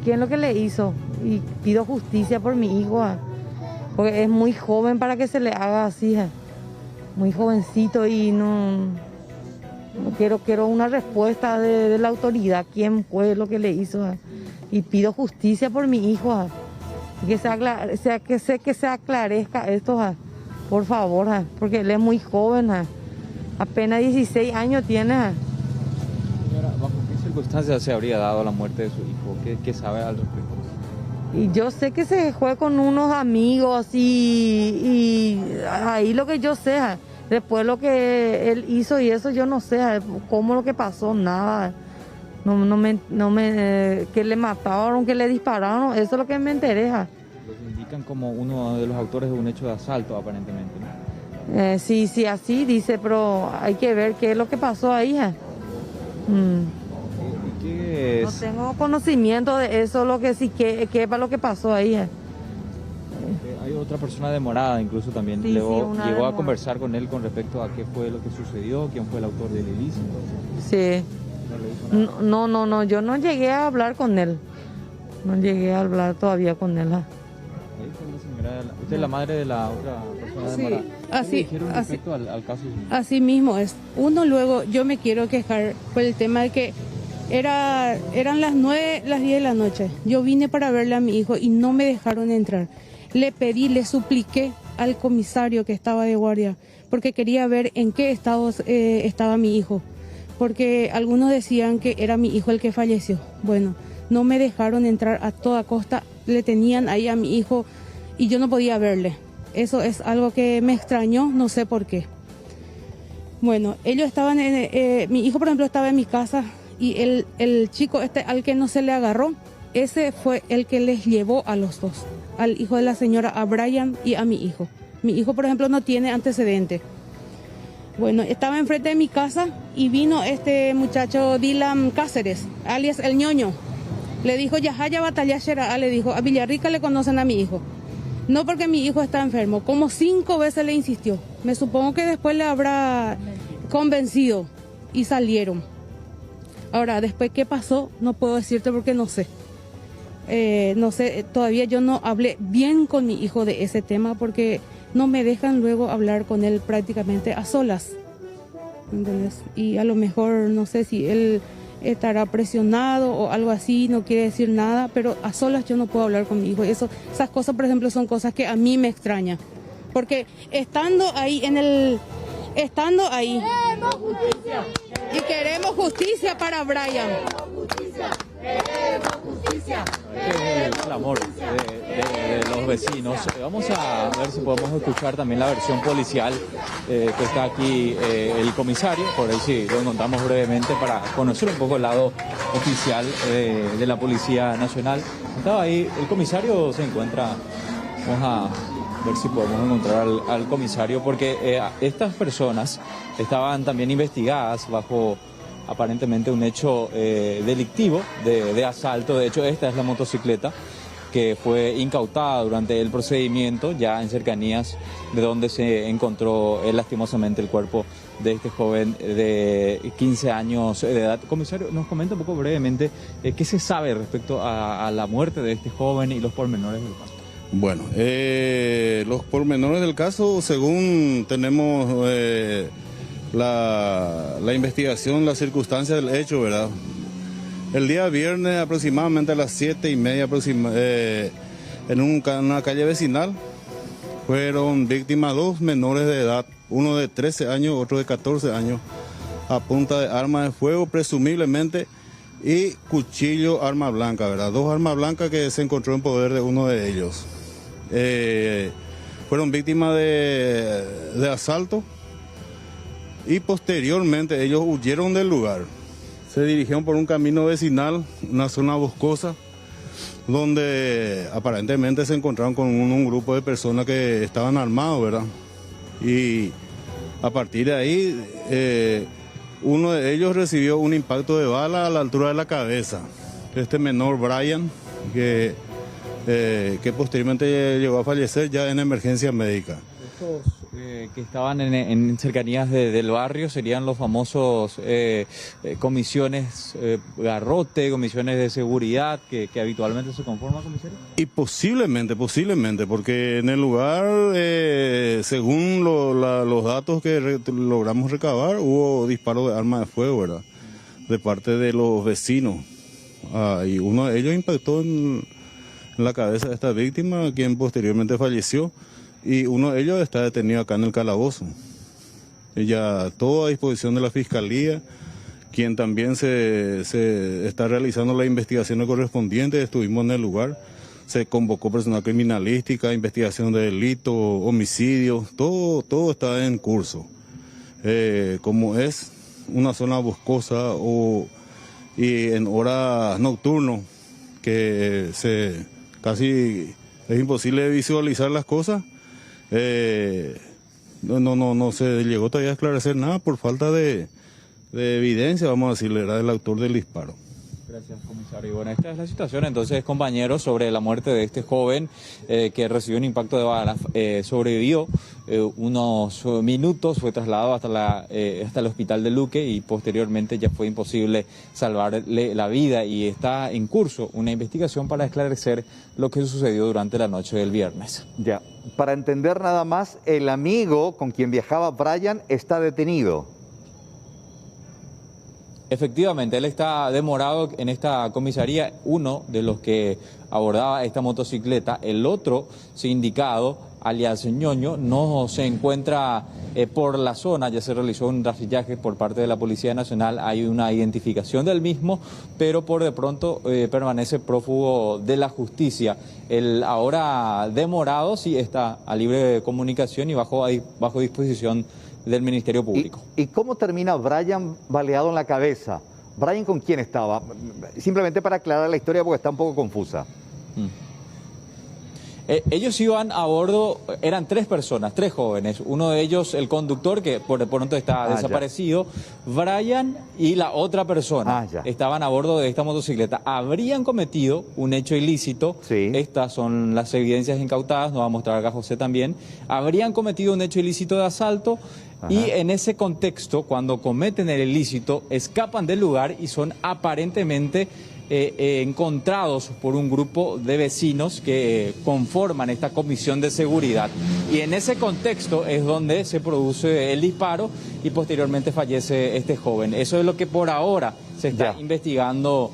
le hizo, y pido justicia por mi hijo, porque es muy joven para que se le haga así, muy jovencito, y no quiero una respuesta de la autoridad, quién fue lo que le hizo, y pido justicia por mi hijo, que se aclarezca esto, por favor, porque él es muy joven, apenas 16 años tiene. Señora, ¿bajo qué circunstancias se habría dado la muerte de su hijo? ¿Qué sabe al respecto? Y yo sé que se fue con unos amigos y ahí lo que yo sé, después lo que él hizo y eso yo no sé cómo lo que pasó, nada. Que le mataron, que le dispararon, eso es lo que me interesa. Los indican como uno de los autores de un hecho de asalto, aparentemente, ¿no? Sí, así dice, pero hay que ver qué es lo que pasó ahí. ¿Qué es? No tengo conocimiento de eso, lo que sí, qué es lo que pasó ahí. Hay otra persona demorada, incluso también. Sí, llegó a conversar con él con respecto a qué fue lo que sucedió, quién fue el autor del ilícito. Sí. No, yo no llegué a hablar con él. No llegué a hablar todavía con él. ¿Usted es la madre de la otra persona demorada? Así, dijeron respecto al caso? Así mismo es. Uno luego, yo me quiero quejar por el tema de que eran las 9, las 10 de la noche. Yo vine para verle a mi hijo y no me dejaron entrar. Le supliqué al comisario que estaba de guardia, porque quería ver en qué estado estaba mi hijo, porque algunos decían que era mi hijo el que falleció. Bueno, no me dejaron entrar a toda costa, le tenían ahí a mi hijo y yo no podía verle. Eso es algo que me extrañó, no sé por qué. Bueno, ellos estaban, mi hijo por ejemplo estaba en mi casa y el chico al que no se le agarró, ese fue el que les llevó a los dos, al hijo de la señora, a Brian y a mi hijo. Mi hijo por ejemplo no tiene antecedente. Bueno, estaba enfrente de mi casa y vino este muchacho Dylan Cáceres, alias El Ñoño. Le dijo, Yahaya Batalla Shera, le dijo, a Villarrica le conocen a mi hijo. No porque mi hijo está enfermo, como 5 veces le insistió. Me supongo que después le habrá convencido y salieron. Ahora, después qué pasó, no puedo decirte porque no sé. No sé, todavía yo no hablé bien con mi hijo de ese tema porque no me dejan luego hablar con él prácticamente a solas. ¿Entendés? Y a lo mejor no sé si él estará presionado o algo así, no quiere decir nada, pero a solas yo no puedo hablar con mi hijo. Esas cosas, por ejemplo, son cosas que a mí me extrañan. Porque estando ahí queremos justicia. Y queremos justicia para Brian. Queremos justicia. Este es el clamor de los vecinos. Vamos a ver si podemos escuchar también la versión policial que está aquí el comisario, por ahí sí lo encontramos brevemente para conocer un poco el lado oficial de la Policía Nacional. Estaba ahí, el comisario se encuentra, vamos a ver si podemos encontrar al comisario, porque estas personas estaban también investigadas bajo aparentemente un hecho delictivo de asalto. De hecho, esta es la motocicleta que fue incautada durante el procedimiento, ya en cercanías de donde se encontró lastimosamente el cuerpo de este joven de 15 años de edad. Comisario, nos comenta un poco brevemente qué se sabe respecto a la muerte de este joven y los pormenores del caso. Bueno, los pormenores del caso, según tenemos la investigación, las circunstancias del hecho, ¿verdad? El día viernes aproximadamente a las 7:30 en una calle vecinal fueron víctimas 2 menores de edad, uno de 13 años, otro de 14 años, a punta de arma de fuego presumiblemente y cuchillo, arma blanca, ¿verdad? 2 armas blancas que se encontró en poder de uno de ellos. Fueron víctimas de asalto y posteriormente ellos huyeron del lugar. Se dirigieron por un camino vecinal, una zona boscosa, donde aparentemente se encontraron con un grupo de personas que estaban armados, ¿verdad? Y a partir de ahí, uno de ellos recibió un impacto de bala a la altura de la cabeza. Este menor, Brian, que posteriormente llegó a fallecer ya en emergencia médica. Estos que estaban en cercanías del barrio serían los famosos comisiones garrote, comisiones de seguridad que habitualmente se conforman, comisario. Y posiblemente, porque en el lugar, según los datos que logramos recabar, hubo disparos de arma de fuego, ¿verdad? De parte de los vecinos. Y uno de ellos impactó en la cabeza de esta víctima, quien posteriormente falleció. Y uno de ellos está detenido acá en el calabozo. Ella, todo a disposición de la Fiscalía, quien también se está realizando la investigación correspondiente. Estuvimos en el lugar, se convocó personal criminalística, investigación de delito, homicidio, todo está en curso. Como es una zona boscosa y en horas nocturnas que casi es imposible visualizar las cosas, no se llegó todavía a esclarecer nada por falta de evidencia, vamos a decirle, era el autor del disparo. Gracias, comisario. Bueno, esta es la situación entonces, compañeros, sobre la muerte de este joven que recibió un impacto de bala, sobrevivió unos minutos, fue trasladado hasta el hospital de Luque y posteriormente ya fue imposible salvarle la vida y está en curso una investigación para esclarecer lo que sucedió durante la noche del viernes. Ya, para entender nada más, el amigo con quien viajaba Brian está detenido. Efectivamente, él está demorado en esta comisaría, uno de los que abordaba esta motocicleta, el otro sindicado, alias Ñoño, no se encuentra por la zona, ya se realizó un rastrillaje por parte de la Policía Nacional, hay una identificación del mismo, pero por de pronto permanece prófugo de la justicia. El ahora demorado sí está a libre comunicación y bajo disposición del Ministerio Público. ¿Y cómo termina Brian baleado en la cabeza? ¿Brian con quién estaba? Simplemente para aclarar la historia porque está un poco confusa. Ellos iban a bordo, eran 3 personas, 3 jóvenes. Uno de ellos, el conductor, que por de pronto está desaparecido. Ya. Brian y la otra persona estaban a bordo de esta motocicleta. Habrían cometido un hecho ilícito. Sí. Estas son las evidencias incautadas, nos va a mostrar acá José también. Habrían cometido un hecho ilícito de asalto. Ajá. Y en ese contexto, cuando cometen el ilícito, escapan del lugar y son aparentemente encontrados por un grupo de vecinos que conforman esta comisión de seguridad. Y en ese contexto es donde se produce el disparo y posteriormente fallece este joven. Eso es lo que por ahora se está investigando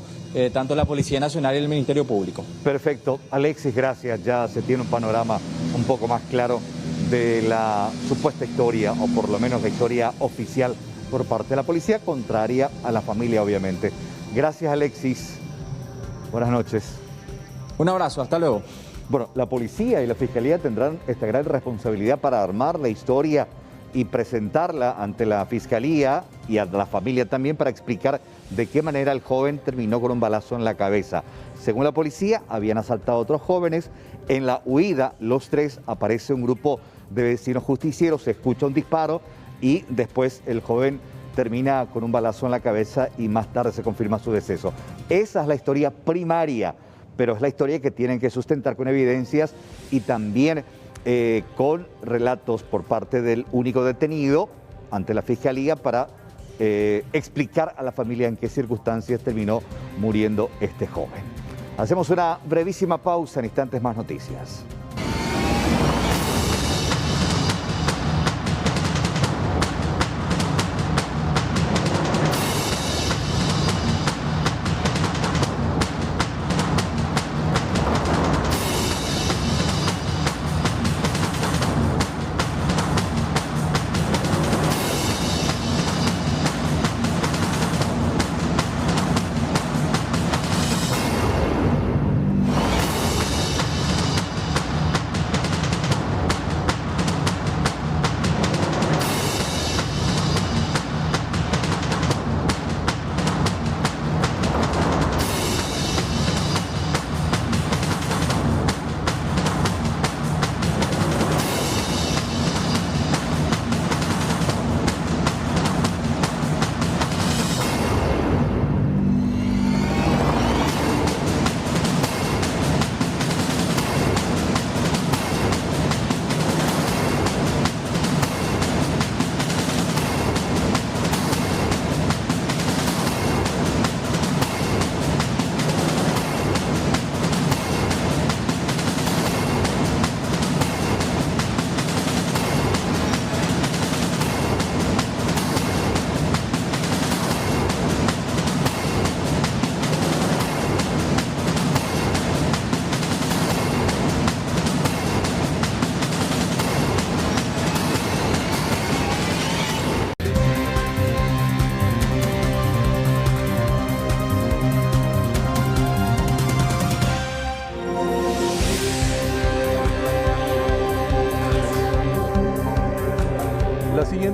tanto la Policía Nacional y el Ministerio Público. Perfecto. Alexis, gracias. Ya se tiene un panorama un poco más claro de la supuesta historia, o por lo menos la historia oficial por parte de la policía, contraria a la familia, obviamente. Gracias, Alexis. Buenas noches. Un abrazo, hasta luego. Bueno, la policía y la fiscalía tendrán esta gran responsabilidad para armar la historia y presentarla ante la fiscalía y a la familia también para explicar de qué manera el joven terminó con un balazo en la cabeza. Según la policía, habían asaltado a otros jóvenes. En la huida, los 3, aparece un grupo de vecinos justicieros, se escucha un disparo y después el joven termina con un balazo en la cabeza y más tarde se confirma su deceso. Esa es la historia primaria, pero es la historia que tienen que sustentar con evidencias y también con relatos por parte del único detenido ante la fiscalía para explicar a la familia en qué circunstancias terminó muriendo este joven. Hacemos una brevísima pausa, en instantes más noticias.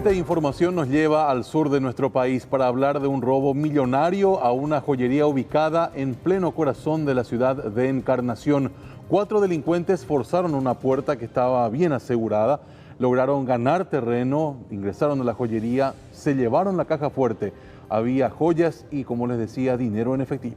siguiente información nos lleva al sur de nuestro país para hablar de un robo millonario a una joyería ubicada en pleno corazón de la ciudad de Encarnación. 4 delincuentes forzaron una puerta que estaba bien asegurada, lograron ganar terreno, ingresaron a la joyería, se llevaron la caja fuerte. Había joyas y, como les decía, dinero en efectivo.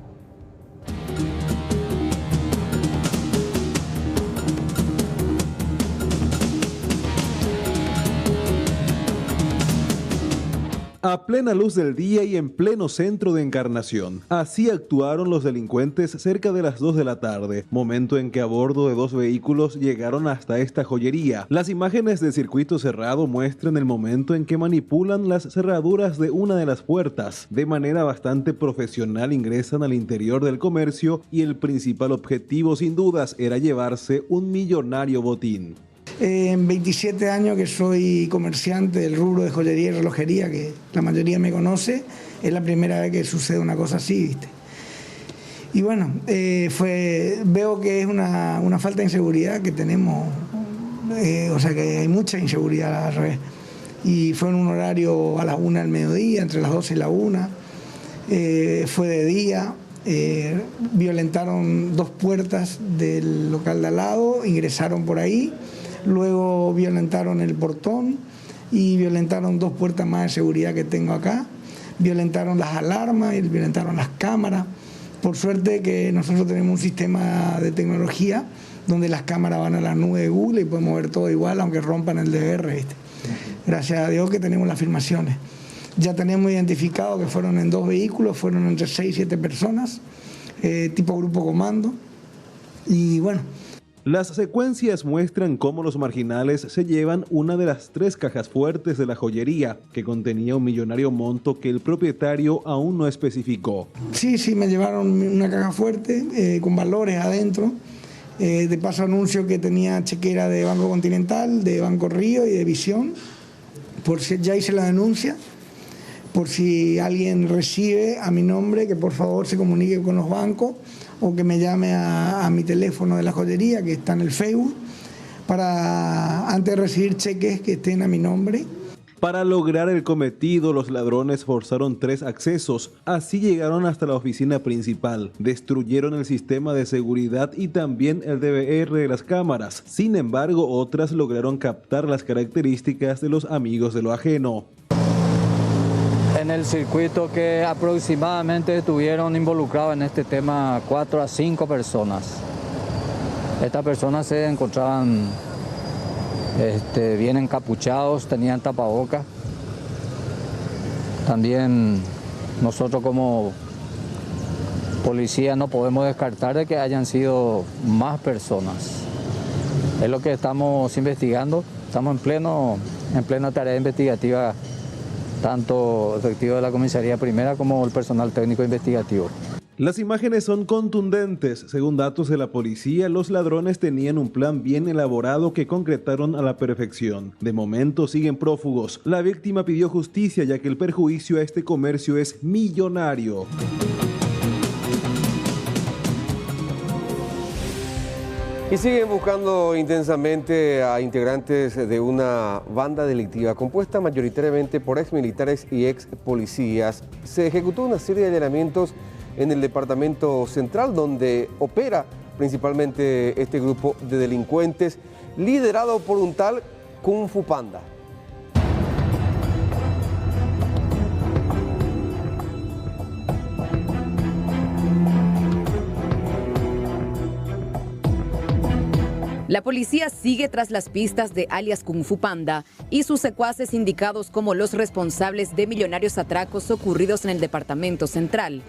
A plena luz del día y en pleno centro de Encarnación. Así actuaron los delincuentes cerca de las 2 de la tarde, momento en que a bordo de 2 vehículos llegaron hasta esta joyería. Las imágenes de circuito cerrado muestran el momento en que manipulan las cerraduras de una de las puertas. De manera bastante profesional ingresan al interior del comercio y el principal objetivo sin dudas era llevarse un millonario botín. En 27 años que soy comerciante del rubro de joyería y relojería, que la mayoría me conoce, es la primera vez que sucede una cosa así, ¿viste? Y bueno, veo que es una falta de inseguridad que tenemos, o sea que hay mucha inseguridad al revés. Y fue en un horario a las 1 del mediodía, entre las 12 y la 1, fue de día. Violentaron 2 puertas del local de al lado, ingresaron por ahí. Luego violentaron el portón y violentaron 2 puertas más de seguridad que tengo acá. Violentaron las alarmas y violentaron las cámaras. Por suerte que nosotros tenemos un sistema de tecnología donde las cámaras van a la nube de Google y podemos ver todo igual, aunque rompan el DVR, ¿viste? Gracias a Dios que tenemos las filmaciones. Ya tenemos identificado que fueron en 2 vehículos, fueron entre 6 y 7 personas, tipo grupo comando. Y bueno. Las secuencias muestran cómo los marginales se llevan una de las 3 cajas fuertes de la joyería, que contenía un millonario monto que el propietario aún no especificó. Sí, me llevaron una caja fuerte con valores adentro. De paso anuncio que tenía chequera de Banco Continental, de Banco Río y de Visión. Por si ya hice la denuncia, por si alguien recibe a mi nombre, que por favor se comunique con los bancos o que me llame a mi teléfono de la joyería, que está en el Facebook, para antes de recibir cheques que estén a mi nombre. Para lograr el cometido, los ladrones forzaron 3 accesos. Así llegaron hasta la oficina principal. Destruyeron el sistema de seguridad y también el DVR de las cámaras. Sin embargo, otras lograron captar las características de los amigos de lo ajeno. En el circuito que aproximadamente estuvieron involucrados en este tema 4 a 5 personas. Estas personas se encontraban bien encapuchados, tenían tapabocas. También nosotros como policía no podemos descartar de que hayan sido más personas. Es lo que estamos investigando, estamos en plena tarea investigativa, tanto efectivo de la comisaría primera como el personal técnico investigativo. Las imágenes son contundentes. Según datos de la policía, los ladrones tenían un plan bien elaborado que concretaron a la perfección. De momento siguen prófugos. La víctima pidió justicia ya que el perjuicio a este comercio es millonario. Y siguen buscando intensamente a integrantes de una banda delictiva compuesta mayoritariamente por exmilitares y expolicías. Se ejecutó una serie de allanamientos en el departamento central, donde opera principalmente este grupo de delincuentes, liderado por un tal Kung Fu Panda. La policía sigue tras las pistas de alias Kung Fu Panda y sus secuaces indicados como los responsables de millonarios atracos ocurridos en el departamento central.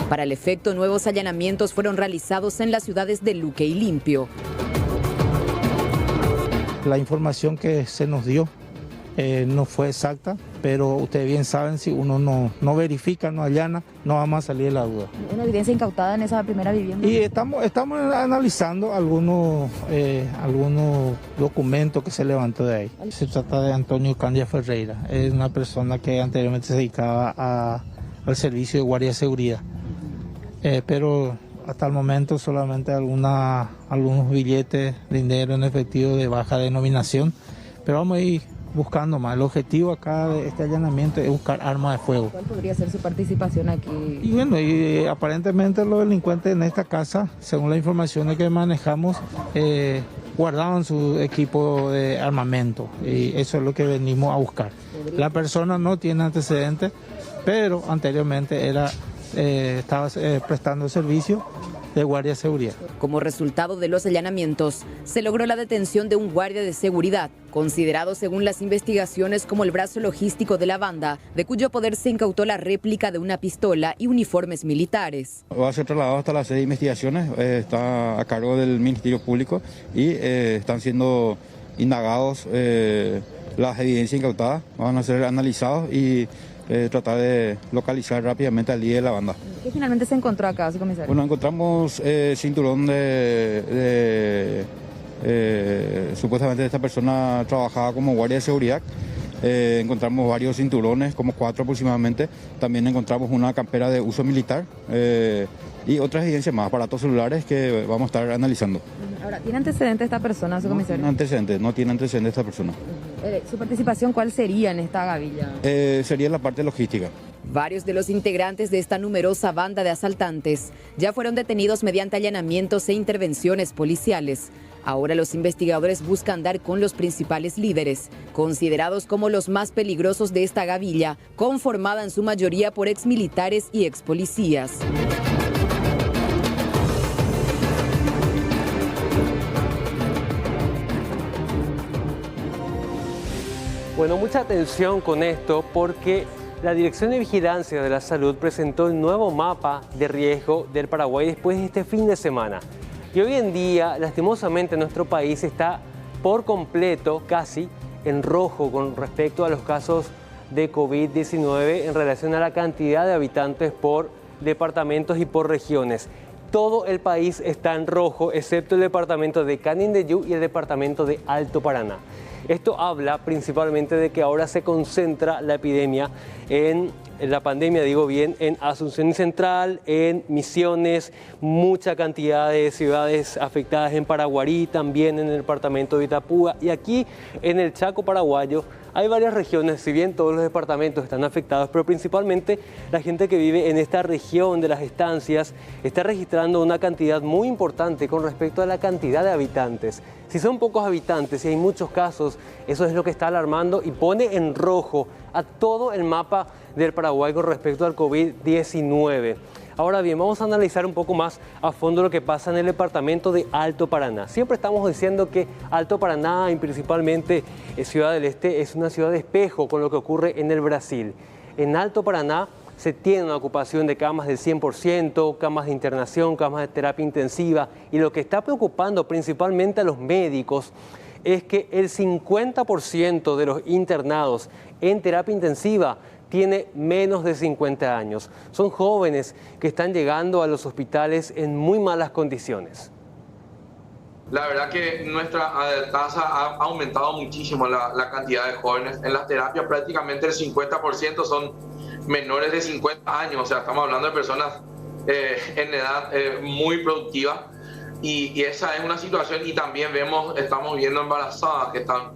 Para el efecto, nuevos allanamientos fueron realizados en las ciudades de Luque y Limpio. La información que se nos dio no fue exacta, pero ustedes bien saben, si uno no verifica, no allana, no vamos a salir de la duda. ¿Una evidencia incautada en esa primera vivienda? Y estamos analizando algunos documentos que se levantó de ahí. Se trata de Antonio Candia Ferreira, es una persona que anteriormente se dedicaba al servicio de guardia de seguridad. Pero hasta el momento solamente algunos billetes de dinero en efectivo de baja denominación, pero vamos a ir buscando más. El objetivo acá de este allanamiento es buscar armas de fuego. ¿Cuál podría ser su participación aquí? Y bueno, aparentemente los delincuentes en esta casa, según las informaciones que manejamos, guardaban su equipo de armamento y eso es lo que venimos a buscar. La persona no tiene antecedentes, pero anteriormente estaba prestando servicio de guardia de seguridad. Como resultado de los allanamientos, se logró la detención de un guardia de seguridad, considerado según las investigaciones como el brazo logístico de la banda, de cuyo poder se incautó la réplica de una pistola y uniformes militares. Va a ser trasladado hasta la sede de investigaciones, está a cargo del Ministerio Público y están siendo indagados las evidencias incautadas, van a ser analizados y tratar de localizar rápidamente al líder de la banda. ¿Qué finalmente se encontró acá, comisario? Bueno, encontramos cinturón supuestamente esta persona trabajaba como guardia de seguridad. Encontramos varios cinturones, como 4 aproximadamente. También encontramos una campera de uso militar y otras evidencias más, aparatos celulares que vamos a estar analizando. Ahora, ¿tiene antecedentes esta persona, su comisario? No tiene antecedentes esta persona. ¿Su participación cuál sería en esta gavilla? Sería la parte logística. Varios de los integrantes de esta numerosa banda de asaltantes ya fueron detenidos mediante allanamientos e intervenciones policiales. Ahora los investigadores buscan dar con los principales líderes, considerados como los más peligrosos de esta gavilla, conformada en su mayoría por exmilitares y expolicías. Bueno, mucha atención con esto porque la Dirección de Vigilancia de la Salud presentó el nuevo mapa de riesgo del Paraguay después de este fin de semana. Y hoy en día, lastimosamente, nuestro país está por completo, casi, en rojo con respecto a los casos de COVID-19 en relación a la cantidad de habitantes por departamentos y por regiones. Todo el país está en rojo, excepto el departamento de Canindeyú y el departamento de Alto Paraná. Esto habla principalmente de que ahora se concentra la epidemia en Asunción Central, en Misiones, mucha cantidad de ciudades afectadas en Paraguarí, también en el departamento de Itapúa y aquí en el Chaco paraguayo. Hay varias regiones, si bien todos los departamentos están afectados, pero principalmente la gente que vive en esta región de las estancias está registrando una cantidad muy importante con respecto a la cantidad de habitantes. Si son pocos habitantes y hay muchos casos, eso es lo que está alarmando y pone en rojo a todo el mapa del Paraguay con respecto al COVID-19. Ahora bien, vamos a analizar un poco más a fondo lo que pasa en el departamento de Alto Paraná. Siempre estamos diciendo que Alto Paraná y principalmente Ciudad del Este es una ciudad de espejo con lo que ocurre en el Brasil. En Alto Paraná se tiene una ocupación de camas del 100%, camas de internación, camas de terapia intensiva y lo que está preocupando principalmente a los médicos es que el 50% de los internados en terapia intensiva tiene menos de 50 años. Son jóvenes que están llegando a los hospitales en muy malas condiciones. La verdad que nuestra tasa ha aumentado muchísimo la cantidad de jóvenes. En las terapias prácticamente el 50% son menores de 50 años. O sea, estamos hablando de personas en edad muy productiva. Y esa es una situación. Y también estamos viendo embarazadas que están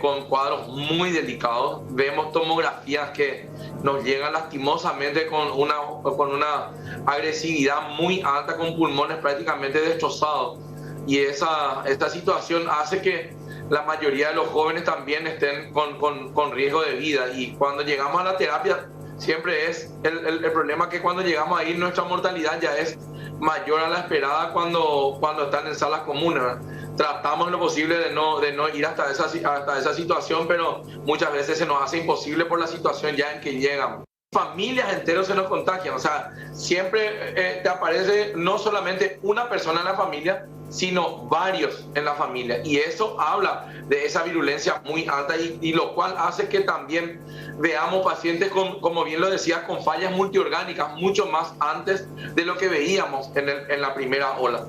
con cuadros muy delicados. Vemos tomografías que nos llegan lastimosamente con una agresividad muy alta, con pulmones prácticamente destrozados. Y esta situación hace que la mayoría de los jóvenes también estén con riesgo de vida. Y cuando llegamos a la terapia, siempre es el problema que cuando llegamos ahí nuestra mortalidad ya es mayor a la esperada cuando están en salas comunes, ¿verdad? Tratamos lo posible de no ir hasta esa situación, pero muchas veces se nos hace imposible por la situación ya en que llegan. Familias enteras se nos contagian, o sea, siempre te aparece no solamente una persona en la familia, sino varios en la familia. Y eso habla de esa virulencia muy alta y lo cual hace que también veamos pacientes como bien lo decía, con fallas multiorgánicas mucho más antes de lo que veíamos en la primera ola.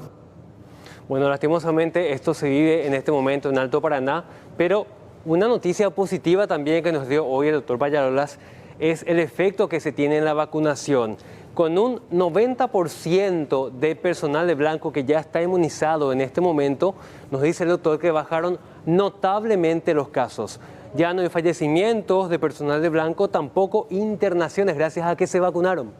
Bueno, lastimosamente esto se vive en este momento en Alto Paraná, pero una noticia positiva también que nos dio hoy el doctor Pallarolas es el efecto que se tiene en la vacunación. con un 90% de personal de blanco que ya está inmunizado en este momento, nos dice el doctor que bajaron notablemente los casos. Ya no hay fallecimientos de personal de blanco, tampoco internaciones, gracias a que se vacunaron.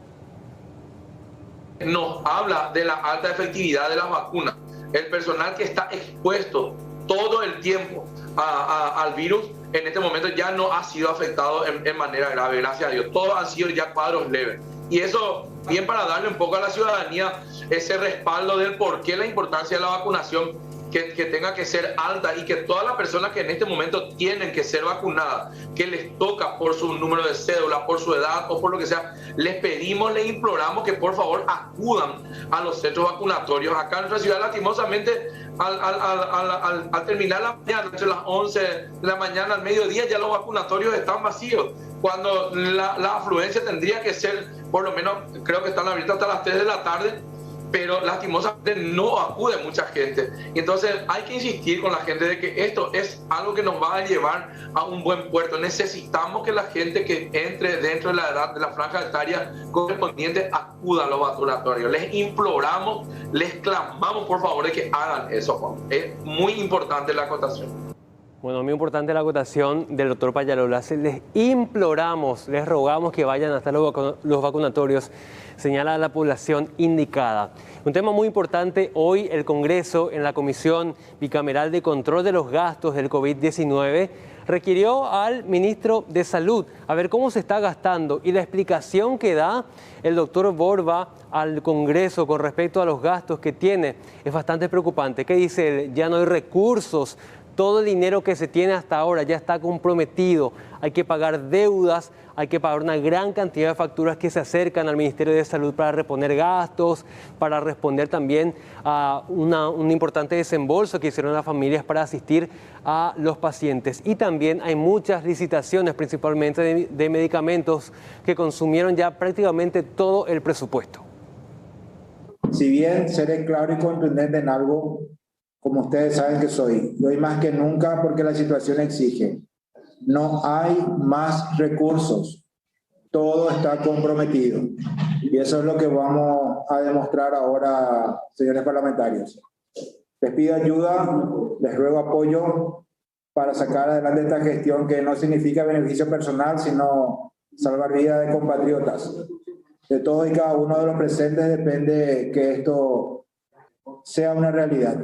Nos habla de la alta efectividad de las vacunas. El personal que está expuesto todo el tiempo al virus, en este momento ya no ha sido afectado en manera grave, gracias a Dios. Todos han sido ya cuadros leves. Y eso, bien para darle un poco a la ciudadanía ese respaldo del por qué la importancia de la vacunación, que tenga que ser alta y que todas las personas que en este momento tienen que ser vacunadas, que les toca por su número de cédula, por su edad o por lo que sea, les pedimos, les imploramos que por favor acudan a los centros vacunatorios. Acá en nuestra ciudad, lastimosamente, al terminar la mañana, entre las 11 de la mañana al mediodía, ya los vacunatorios están vacíos, cuando la afluencia tendría que ser, por lo menos, creo que están abiertos hasta las 3 de la tarde, pero lastimosamente no acude mucha gente. Y entonces hay que insistir con la gente de que esto es algo que nos va a llevar a un buen puerto. Necesitamos que la gente que entre dentro de la edad, de la franja etaria correspondiente, acuda a los vacunatorios. Les imploramos, les clamamos por favor de que hagan eso, Juan. Es muy importante la acotación. Bueno, muy importante la acotación del doctor Payalola. Les imploramos, les rogamos que vayan hasta los vacunatorios, señala a la población indicada. Un tema muy importante, hoy el Congreso, en la Comisión Bicameral de Control de los Gastos del COVID-19, requirió al ministro de Salud a ver cómo se está gastando, y la explicación que da el doctor Borba al Congreso con respecto a los gastos que tiene es bastante preocupante. ¿Qué dice él? Ya no hay recursos. Todo el dinero que se tiene hasta ahora ya está comprometido. Hay que pagar deudas, hay que pagar una gran cantidad de facturas que se acercan al Ministerio de Salud para reponer gastos, para responder también a un importante desembolso que hicieron las familias para asistir a los pacientes. Y también hay muchas licitaciones, principalmente de medicamentos, que consumieron ya prácticamente todo el presupuesto. Si bien seré claro y contundente en algo, como ustedes saben que soy, y hoy más que nunca porque la situación exige, no hay más recursos, todo está comprometido, y eso es lo que vamos a demostrar ahora, señores parlamentarios. Les pido ayuda, les ruego apoyo para sacar adelante esta gestión que no significa beneficio personal, sino salvar vidas de compatriotas. De todos y cada uno de los presentes depende que esto sea una realidad.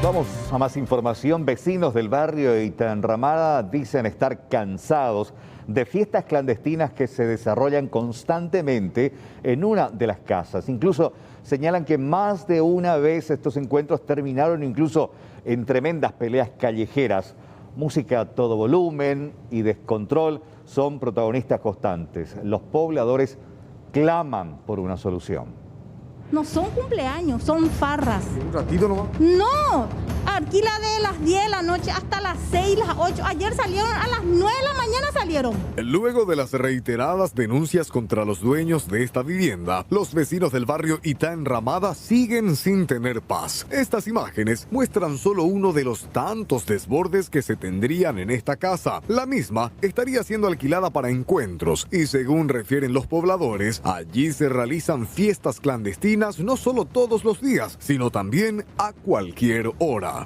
Vamos a más información. Vecinos del barrio de Itanramada dicen estar cansados de fiestas clandestinas que se desarrollan constantemente en una de las casas. Incluso señalan que más de una vez estos encuentros terminaron incluso en tremendas peleas callejeras. Música a todo volumen y descontrol son protagonistas constantes. Los pobladores claman por una solución. No son cumpleaños, son farras. ¿Un ratito nomás? No, aquí la de las 10 de la noche hasta las 6, las 8. Ayer salieron a las 9 de la mañana salieron. Luego de las reiteradas denuncias contra los dueños de esta vivienda, los vecinos del barrio Itá Enramada siguen sin tener paz. Estas imágenes muestran solo uno de los tantos desbordes que se tendrían en esta casa. La misma estaría siendo alquilada para encuentros y, según refieren los pobladores, allí se realizan fiestas clandestinas no solo todos los días, sino también a cualquier hora.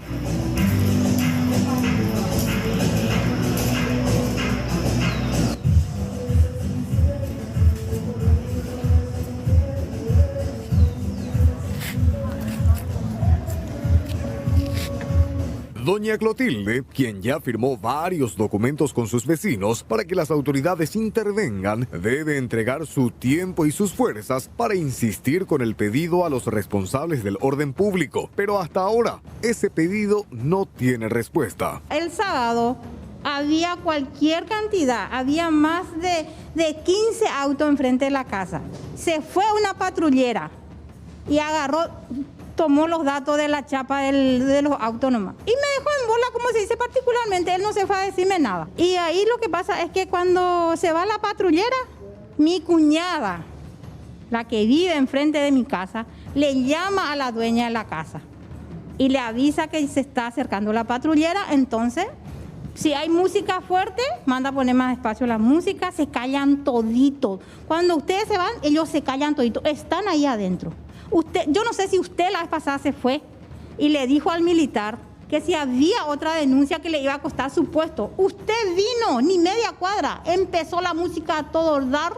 Doña Clotilde, quien ya firmó varios documentos con sus vecinos para que las autoridades intervengan, debe entregar su tiempo y sus fuerzas para insistir con el pedido a los responsables del orden público. Pero hasta ahora, ese pedido no tiene respuesta. El sábado había cualquier cantidad, había más de 15 autos enfrente de la casa. Se fue una patrullera y tomó los datos de la chapa de los autos nomás. Y me dejó en bola, como se dice particularmente, él no se fue a decirme nada. Y ahí lo que pasa es que cuando se va la patrullera, mi cuñada, la que vive enfrente de mi casa, le llama a la dueña de la casa y le avisa que se está acercando la patrullera. Entonces, si hay música fuerte, manda a poner más espacio la música, se callan toditos. Cuando ustedes se van, ellos se callan toditos, están ahí adentro. Yo no sé si usted la vez pasada se fue y le dijo al militar que si había otra denuncia que le iba a costar su puesto. Usted vino, ni media cuadra, empezó la música a todo dar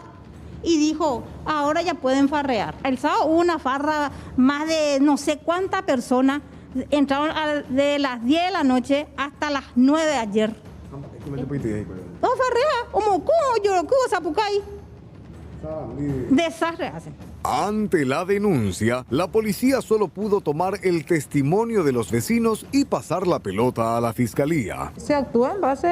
y dijo, ahora ya pueden farrear. El sábado hubo una farra, más de no sé cuántas personas, entraron de las 10 de la noche hasta las 9 de ayer. No, farrea, como yo, ¿qué Zapucay? Desastre hacen. Ante la denuncia, la policía solo pudo tomar el testimonio de los vecinos y pasar la pelota a la fiscalía. Se actúa en base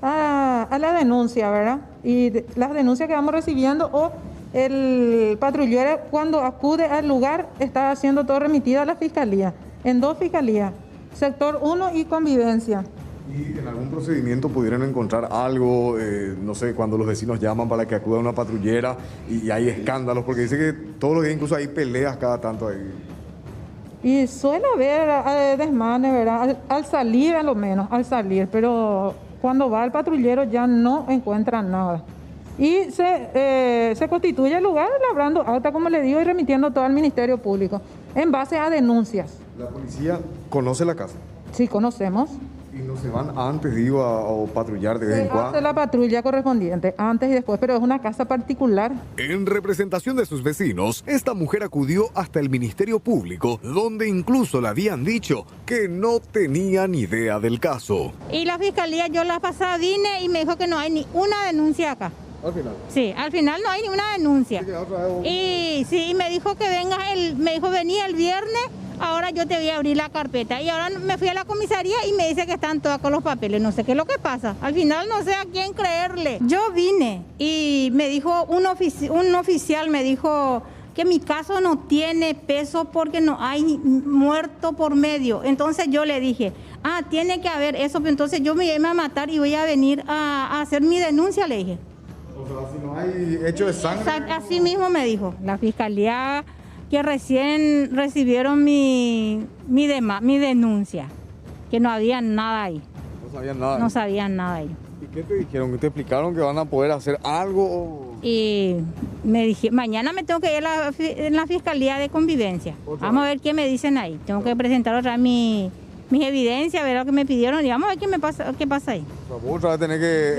a la denuncia, ¿verdad? Y las denuncias que vamos recibiendo o el patrullero cuando acude al lugar está siendo todo remitido a la fiscalía, en 2 fiscalías, sector 1 y convivencia. ¿Y en algún procedimiento pudieron encontrar algo, no sé, cuando los vecinos llaman para que acuda una patrullera y hay escándalos? Porque dice que todos los días incluso hay peleas cada tanto ahí. Y suele haber desmanes, ¿verdad? Al salir, a lo menos, pero cuando va el patrullero ya no encuentran nada. Y se constituye el lugar labrando acta, como le digo, y remitiendo todo al Ministerio Público, en base a denuncias. ¿La policía conoce la casa? Sí, conocemos. ¿Y no se van antes, digo, a patrullar de vez en cuando? Se hace la patrulla correspondiente, antes y después, pero es una casa particular. En representación de sus vecinos, esta mujer acudió hasta el Ministerio Público, donde incluso le habían dicho que no tenían idea del caso. Y la fiscalía, yo la pasada vine y me dijo que no hay ni una denuncia acá. ¿Al final? Sí, al final no hay ni una denuncia. Y sí, me dijo que vengas me dijo venía el viernes. Ahora yo te voy a abrir la carpeta. Y ahora me fui a la comisaría y me dice que están todas con los papeles. No sé qué es lo que pasa. Al final no sé a quién creerle. Yo vine y me dijo, un oficial me dijo que mi caso no tiene peso porque no hay muerto por medio. Entonces yo le dije, tiene que haber eso. Entonces yo me iba a matar y voy a venir a hacer mi denuncia, le dije. O sea, si no hay hecho de sangre. Así mismo me dijo la fiscalía, que recién recibieron mi denuncia, que no había nada ahí. No sabían nada. No sabían nada ahí. ¿Y qué te dijeron? ¿Qué te explicaron que van a poder hacer algo? Y me dije, mañana me tengo que ir en la fiscalía de convivencia. Vamos a ver qué me dicen ahí. Tengo que presentar otra mis evidencias, ver lo que me pidieron y vamos a ver qué pasa ahí. ¿Vos otra vez tenés que...?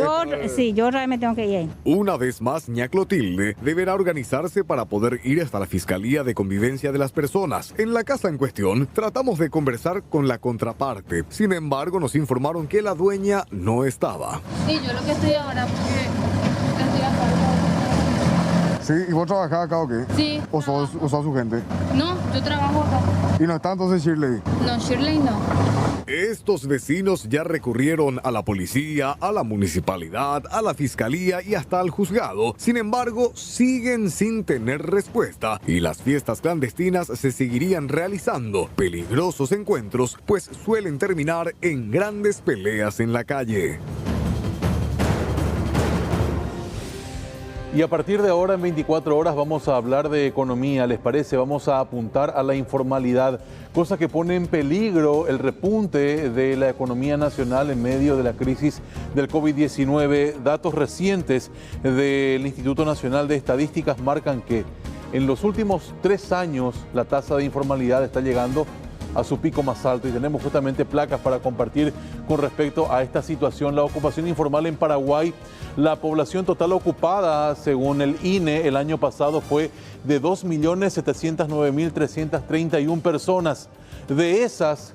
Yo otra vez me tengo que ir ahí. Una vez más, ña Clotilde deberá organizarse para poder ir hasta la Fiscalía de Convivencia de las Personas. En la casa en cuestión, tratamos de conversar con la contraparte. Sin embargo, nos informaron que la dueña no estaba. Sí, yo lo que estoy ahora, porque estoy Sí, ¿y vos trabajás acá o qué? Sí. ¿O sos su gente? No, yo trabajo acá. ¿Y no está entonces Shirley? No, Shirley no. Estos vecinos ya recurrieron a la policía, a la municipalidad, a la fiscalía y hasta al juzgado. Sin embargo, siguen sin tener respuesta y las fiestas clandestinas se seguirían realizando. Peligrosos encuentros, pues suelen terminar en grandes peleas en la calle. Y a partir de ahora, en 24 horas, vamos a hablar de economía, ¿les parece? Vamos a apuntar a la informalidad, cosa que pone en peligro el repunte de la economía nacional en medio de la crisis del COVID-19. Datos recientes del Instituto Nacional de Estadísticas marcan que en los últimos 3 años la tasa de informalidad está llegando a su pico más alto y tenemos justamente placas para compartir con respecto a esta situación. La ocupación informal en Paraguay, la población total ocupada según el INE el año pasado fue de 2.709.331 personas. De esas,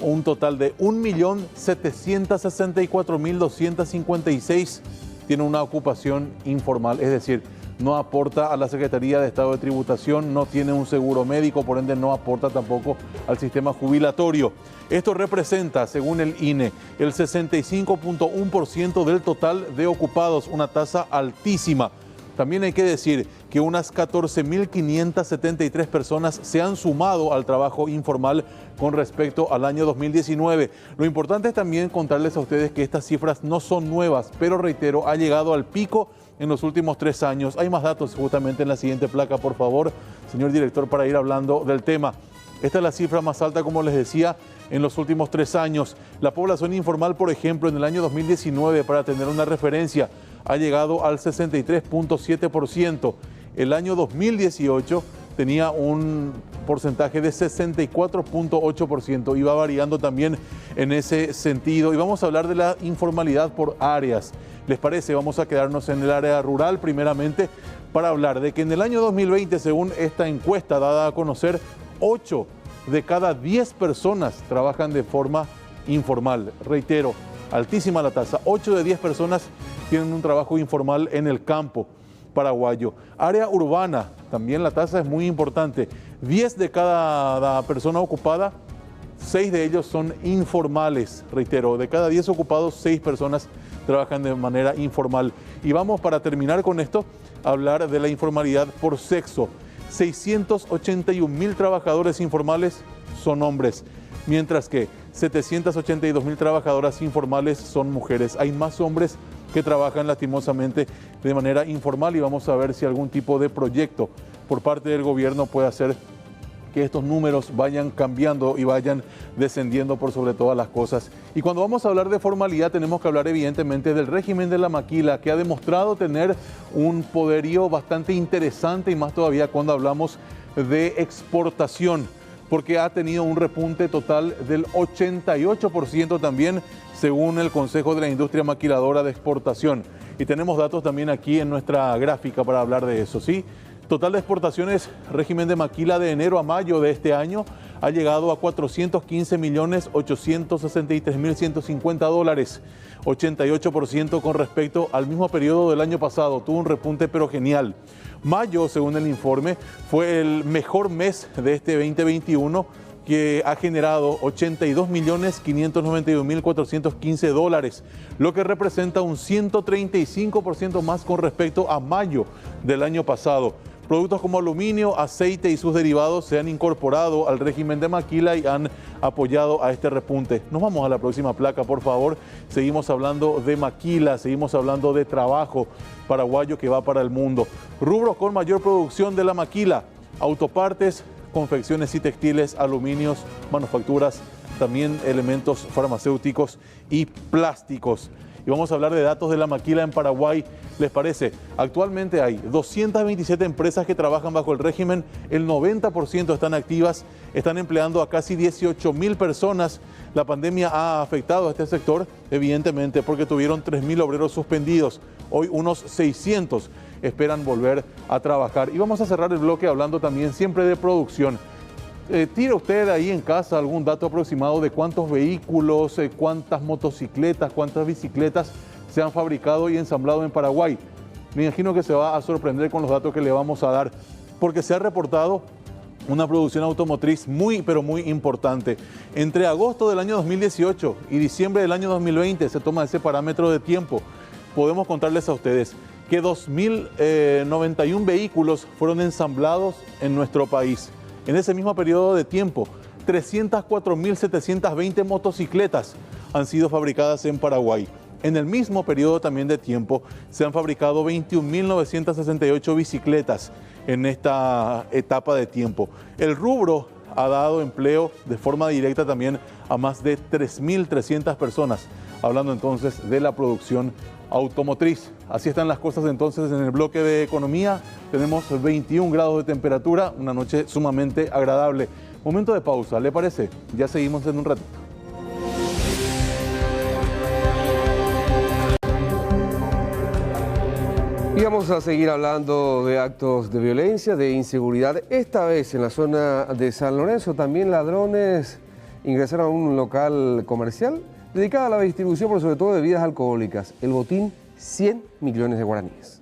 un total de 1.764.256 tiene una ocupación informal, es decir, no aporta a la Secretaría de Estado de Tributación, no tiene un seguro médico, por ende no aporta tampoco al sistema jubilatorio. Esto representa, según el INE, el 65.1% del total de ocupados, una tasa altísima. También hay que decir que unas 14.573 personas se han sumado al trabajo informal con respecto al año 2019. Lo importante es también contarles a ustedes que estas cifras no son nuevas, pero reitero, ha llegado al pico en los últimos 3 años. Hay más datos justamente en la siguiente placa, por favor, señor director, para ir hablando del tema. Esta es la cifra más alta, como les decía, en los últimos 3 años. La población informal, por ejemplo, en el año 2019, para tener una referencia, ha llegado al 63.7%. El año 2018 tenía un porcentaje de 64.8% y va variando también en ese sentido. Y vamos a hablar de la informalidad por áreas. ¿Les parece? Vamos a quedarnos en el área rural primeramente para hablar de que en el año 2020, según esta encuesta dada a conocer, 8 de cada 10 personas trabajan de forma informal. Reitero, altísima la tasa. 8 de 10 personas tienen un trabajo informal en el campo paraguayo. Área urbana, también la tasa es muy importante. 10 de cada persona ocupada, 6 de ellos son informales. Reitero, de cada 10 ocupados, 6 personas trabajan de manera informal. Y vamos, para terminar con esto, a hablar de la informalidad por sexo. 681.000 trabajadores informales son hombres, mientras que 782.000 trabajadoras informales son mujeres. Hay más hombres que trabajan lastimosamente de manera informal y vamos a ver si algún tipo de proyecto por parte del gobierno puede hacer que estos números vayan cambiando y vayan descendiendo por sobre todas las cosas. Y cuando vamos a hablar de formalidad tenemos que hablar evidentemente del régimen de la maquila, que ha demostrado tener un poderío bastante interesante y más todavía cuando hablamos de exportación, porque ha tenido un repunte total del 88% también, según el Consejo de la Industria Maquiladora de Exportación. Y tenemos datos también aquí en nuestra gráfica para hablar de eso, ¿sí? Total de exportaciones, régimen de maquila de enero a mayo de este año, ha llegado a $415.863.150, 88% con respecto al mismo periodo del año pasado. Tuvo un repunte pero genial. Mayo, según el informe, fue el mejor mes de este 2021, que ha generado $82.591.415, lo que representa un 135% más con respecto a mayo del año pasado. Productos como aluminio, aceite y sus derivados se han incorporado al régimen de maquila y han apoyado a este repunte. Nos vamos a la próxima placa, por favor. Seguimos hablando de maquila, seguimos hablando de trabajo paraguayo que va para el mundo. Rubros con mayor producción de la maquila: autopartes, confecciones y textiles, aluminios, manufacturas, también elementos farmacéuticos y plásticos. Y vamos a hablar de datos de la maquila en Paraguay. ¿Les parece? Actualmente hay 227 empresas que trabajan bajo el régimen, el 90% están activas, están empleando a casi 18.000 personas. La pandemia ha afectado a este sector, evidentemente, porque tuvieron 3.000 obreros suspendidos. Hoy unos 600 esperan volver a trabajar. Y vamos a cerrar el bloque hablando también siempre de producción. ¿Tira usted ahí en casa algún dato aproximado de cuántos vehículos, cuántas motocicletas, cuántas bicicletas se han fabricado y ensamblado en Paraguay? me imagino que se va a sorprender con los datos que le vamos a dar, porque se ha reportado una producción automotriz muy, pero muy importante. Entre agosto del año 2018 y diciembre del año 2020, se toma ese parámetro de tiempo, podemos contarles a ustedes que 2.091 vehículos fueron ensamblados en nuestro país. En ese mismo periodo de tiempo, 304.720 motocicletas han sido fabricadas en Paraguay. En el mismo periodo también de tiempo se han fabricado 21.968 bicicletas en esta etapa de tiempo. El rubro ha dado empleo de forma directa también a más de 3.300 personas, hablando entonces de la producción automotriz. Así están las cosas entonces en el bloque de economía. Tenemos 21 grados de temperatura, una noche sumamente agradable. Momento de pausa, ¿le parece? Ya seguimos en un ratito. Y vamos a seguir hablando de actos de violencia, de inseguridad. Esta vez en la zona de San Lorenzo también ladrones ingresaron a un local comercial dedicado a la distribución, pero sobre todo de bebidas alcohólicas. El botín, 100 millones de guaraníes.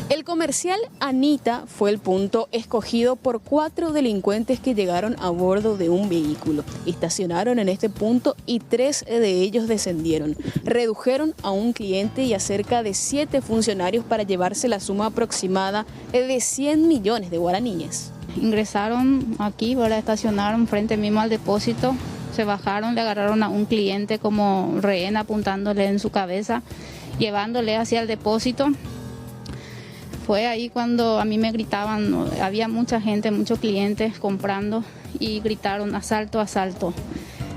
El comercial Anita fue el punto escogido por 4 delincuentes que llegaron a bordo de un vehículo. Estacionaron en este punto y 3 de ellos descendieron. Redujeron a un cliente y a cerca de 7 funcionarios para llevarse la suma aproximada de 100 millones de guaraníes. Ingresaron aquí, ¿verdad? Estacionaron frente mismo al depósito, se bajaron, le agarraron a un cliente como rehén apuntándole en su cabeza, llevándole hacia el depósito. Fue ahí cuando a mí me gritaban, había mucha gente, muchos clientes comprando y gritaron asalto, asalto.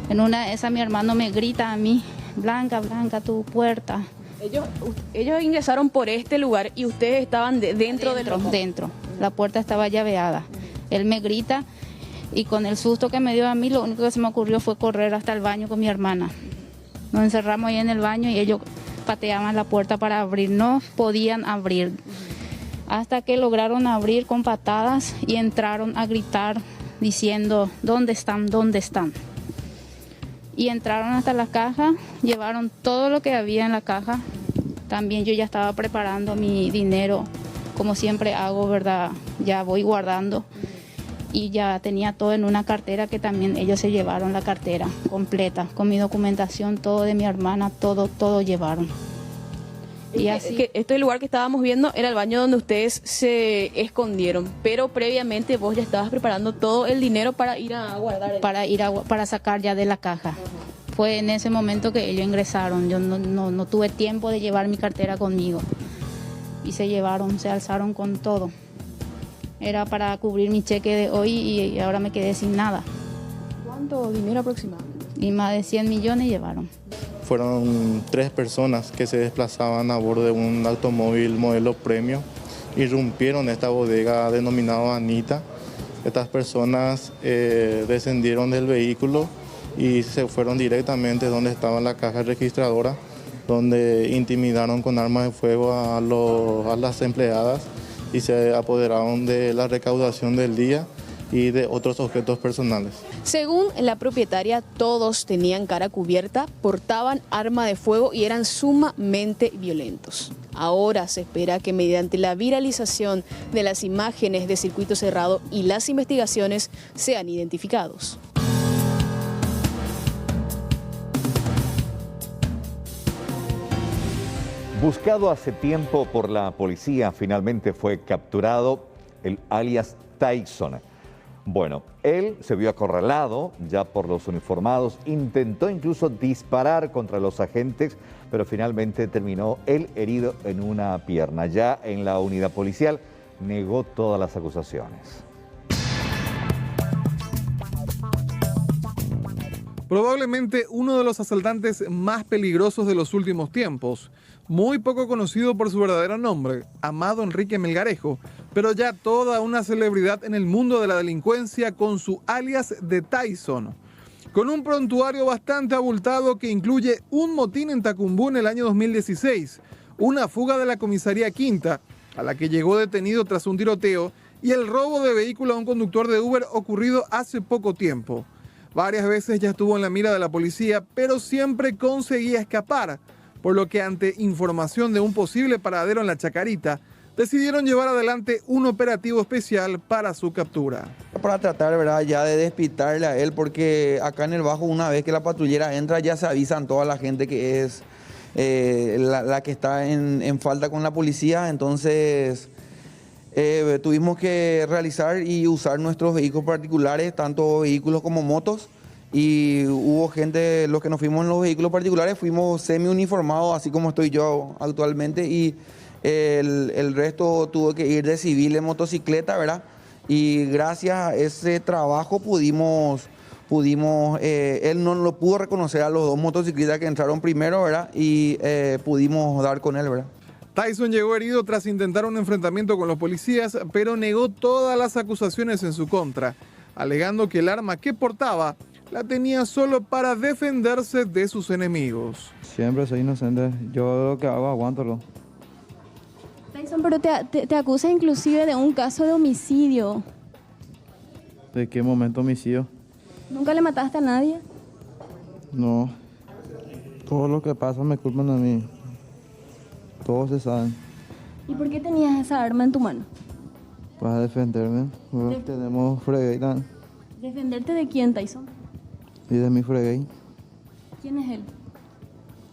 En una de esas mi hermano me grita a mí, Blanca, Blanca, tu puerta. Ellos ingresaron por este lugar y ustedes estaban dentro del local. Dentro, la puerta estaba llaveada. Él me grita y con el susto que me dio a mí, lo único que se me ocurrió fue correr hasta el baño con mi hermana. Nos encerramos ahí en el baño y ellos pateaban la puerta para abrir, no podían abrir. Hasta que lograron abrir con patadas y entraron a gritar diciendo, ¿dónde están? ¿Dónde están? Y entraron hasta la caja, llevaron todo lo que había en la caja. También yo ya estaba preparando mi dinero, como siempre hago, ¿verdad? Ya voy guardando. Y ya tenía todo en una cartera que también ellos se llevaron la cartera completa, con mi documentación, todo de mi hermana, todo llevaron. Y así que este lugar que estábamos viendo era el baño donde ustedes se escondieron, pero previamente vos ya estabas preparando todo el dinero para ir a guardar. Para sacar ya de la caja. Fue en ese momento que ellos ingresaron. Yo no tuve tiempo de llevar mi cartera conmigo. Y se alzaron con todo. Era para cubrir mi cheque de hoy y ahora me quedé sin nada. ¿Cuánto dinero aproximadamente? Y más de 100 millones llevaron. Fueron 3 personas que se desplazaban a bordo de un automóvil modelo Premio, irrumpieron esta bodega denominada Anita. Estas personas descendieron del vehículo y se fueron directamente donde estaba la caja registradora, donde intimidaron con armas de fuego a las empleadas y se apoderaron de la recaudación del día y de otros objetos personales. Según la propietaria, todos tenían cara cubierta, portaban arma de fuego y eran sumamente violentos. Ahora se espera que mediante la viralización de las imágenes de circuito cerrado y las investigaciones sean identificados. Buscado hace tiempo por la policía, finalmente fue capturado el alias Tyson. Bueno, él se vio acorralado ya por los uniformados, intentó incluso disparar contra los agentes, pero finalmente terminó él herido en una pierna. Ya en la unidad policial negó todas las acusaciones. Probablemente uno de los asaltantes más peligrosos de los últimos tiempos, muy poco conocido por su verdadero nombre, Amado Enrique Melgarejo, pero ya toda una celebridad en el mundo de la delincuencia con su alias de Tyson. Con un prontuario bastante abultado que incluye un motín en Tacumbú en el año 2016, una fuga de la comisaría Quinta, a la que llegó detenido tras un tiroteo, y el robo de vehículo a un conductor de Uber ocurrido hace poco tiempo. Varias veces ya estuvo en la mira de la policía, pero siempre conseguía escapar, por lo que ante información de un posible paradero en la Chacarita, decidieron llevar adelante un operativo especial para su captura. Para tratar, ¿verdad?, ya de despistarle a él, porque acá en el Bajo, una vez que la patrullera entra, ya se avisan toda la gente que es la que está en falta con la policía. Entonces tuvimos que realizar y usar nuestros vehículos particulares, tanto vehículos como motos, y hubo gente, los que nos fuimos en los vehículos particulares, fuimos semi-uniformados, así como estoy yo actualmente, y el resto tuvo que ir de civil en motocicleta, ¿verdad? Y gracias a ese trabajo pudimos él no lo pudo reconocer a los dos motociclistas que entraron primero, ¿verdad? Y pudimos dar con él, ¿verdad? Tyson llegó herido tras intentar un enfrentamiento con los policías, pero negó todas las acusaciones en su contra, alegando que el arma que portaba la tenía solo para defenderse de sus enemigos. Siempre soy inocente, yo lo que hago aguántalo. Tyson, pero te acusa inclusive de un caso de homicidio. ¿De qué momento homicidio? ¿Nunca le mataste a nadie? No, todo lo que pasa me culpan a mí. Todos se saben. ¿Y por qué tenías esa arma en tu mano? Para defenderme. Tenemos freguey. ¿Defenderte de quién, Tyson? Y de mi freguey. ¿Quién es él?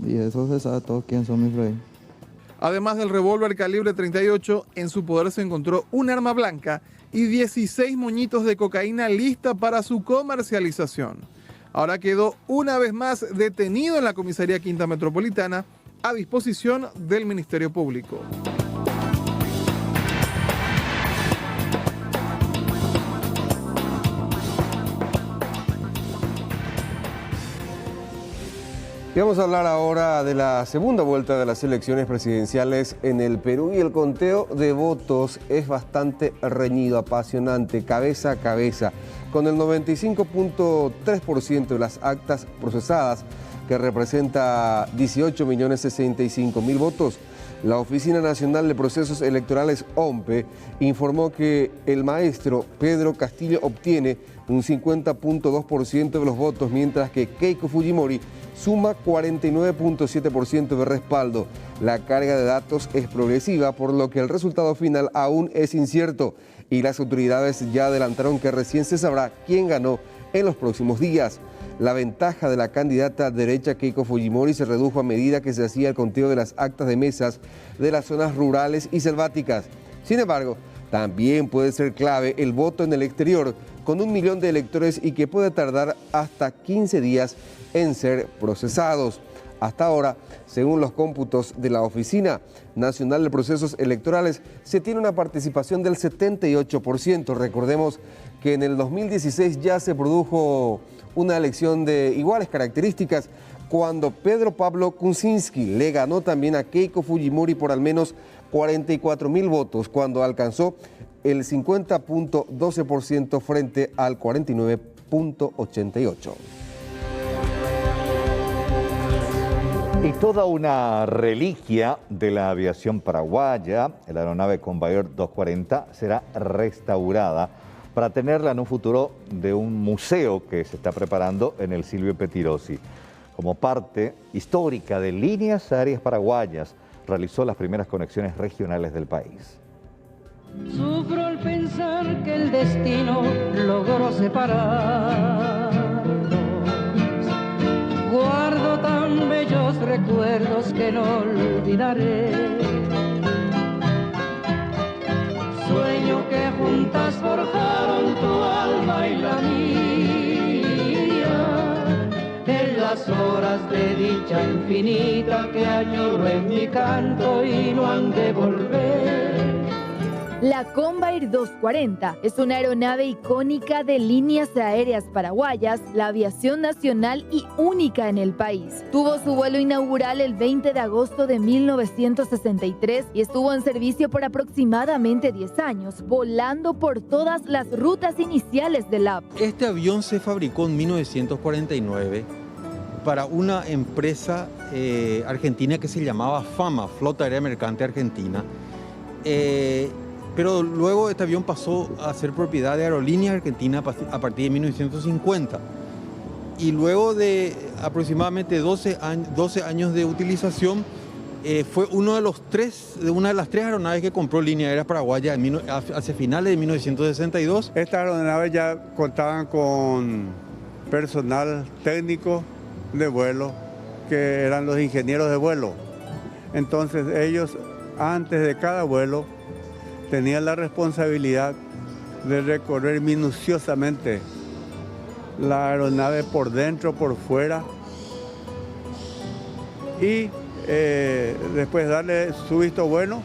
Y eso se sabe todo quién son mis freguey. Además del revólver calibre 38, en su poder se encontró un arma blanca y 16 moñitos de cocaína lista para su comercialización. Ahora quedó una vez más detenido en la Comisaría Quinta Metropolitana a disposición del Ministerio Público. Y vamos a hablar ahora de la segunda vuelta de las elecciones presidenciales en el Perú, y el conteo de votos es bastante reñido, apasionante, cabeza a cabeza, con el 95.3% de las actas procesadas, que representa 18.065.000 votos. La Oficina Nacional de Procesos Electorales, OMPE, informó que el maestro Pedro Castillo obtiene un 50.2% de los votos, mientras que Keiko Fujimori suma 49.7% de respaldo. La carga de datos es progresiva, por lo que el resultado final aún es incierto, y las autoridades ya adelantaron que recién se sabrá quién ganó en los próximos días. La ventaja de la candidata derecha Keiko Fujimori se redujo a medida que se hacía el conteo de las actas de mesas de las zonas rurales y selváticas. Sin embargo, también puede ser clave el voto en el exterior, con 1 millón de electores, y que puede tardar hasta 15 días en ser procesados. Hasta ahora, según los cómputos de la Oficina Nacional de Procesos Electorales, se tiene una participación del 78%. Recordemos que en el 2016 ya se produjo una elección de iguales características, cuando Pedro Pablo Kuczynski le ganó también a Keiko Fujimori por al menos 44.000 votos, cuando alcanzó el 50.12% frente al 49.88%. Y toda una reliquia de la aviación paraguaya, la aeronave Convair 240, será restaurada para tenerla en un futuro de un museo que se está preparando en el Silvio Pettirossi. Como parte histórica de Líneas Aéreas Paraguayas, realizó las primeras conexiones regionales del país. Sufro al pensar que el destino logró separarnos. Guardo tan bellos recuerdos que no olvidaré. Sueño que juntas forjaron tu alma y la mía, en las horas de dicha infinita que añoro en mi canto y no han de volver. La Convair 240 es una aeronave icónica de Líneas Aéreas Paraguayas, la aviación nacional y única en el país. Tuvo su vuelo inaugural el 20 de agosto de 1963 y estuvo en servicio por aproximadamente 10 años, volando por todas las rutas iniciales del AP. Este avión se fabricó en 1949 para una empresa argentina que se llamaba FAMA, Flota Aérea Mercante Argentina. Pero luego este avión pasó a ser propiedad de Aerolíneas Argentinas a partir de 1950. y luego de aproximadamente 12 años de utilización, fue una de las tres aeronaves que compró Línea Aérea Paraguaya hacia finales de 1962. Estas aeronaves ya contaban con personal técnico de vuelo, que eran los ingenieros de vuelo. Entonces ellos, antes de cada vuelo, tenían la responsabilidad de recorrer minuciosamente la aeronave por dentro, por fuera, y después darle su visto bueno,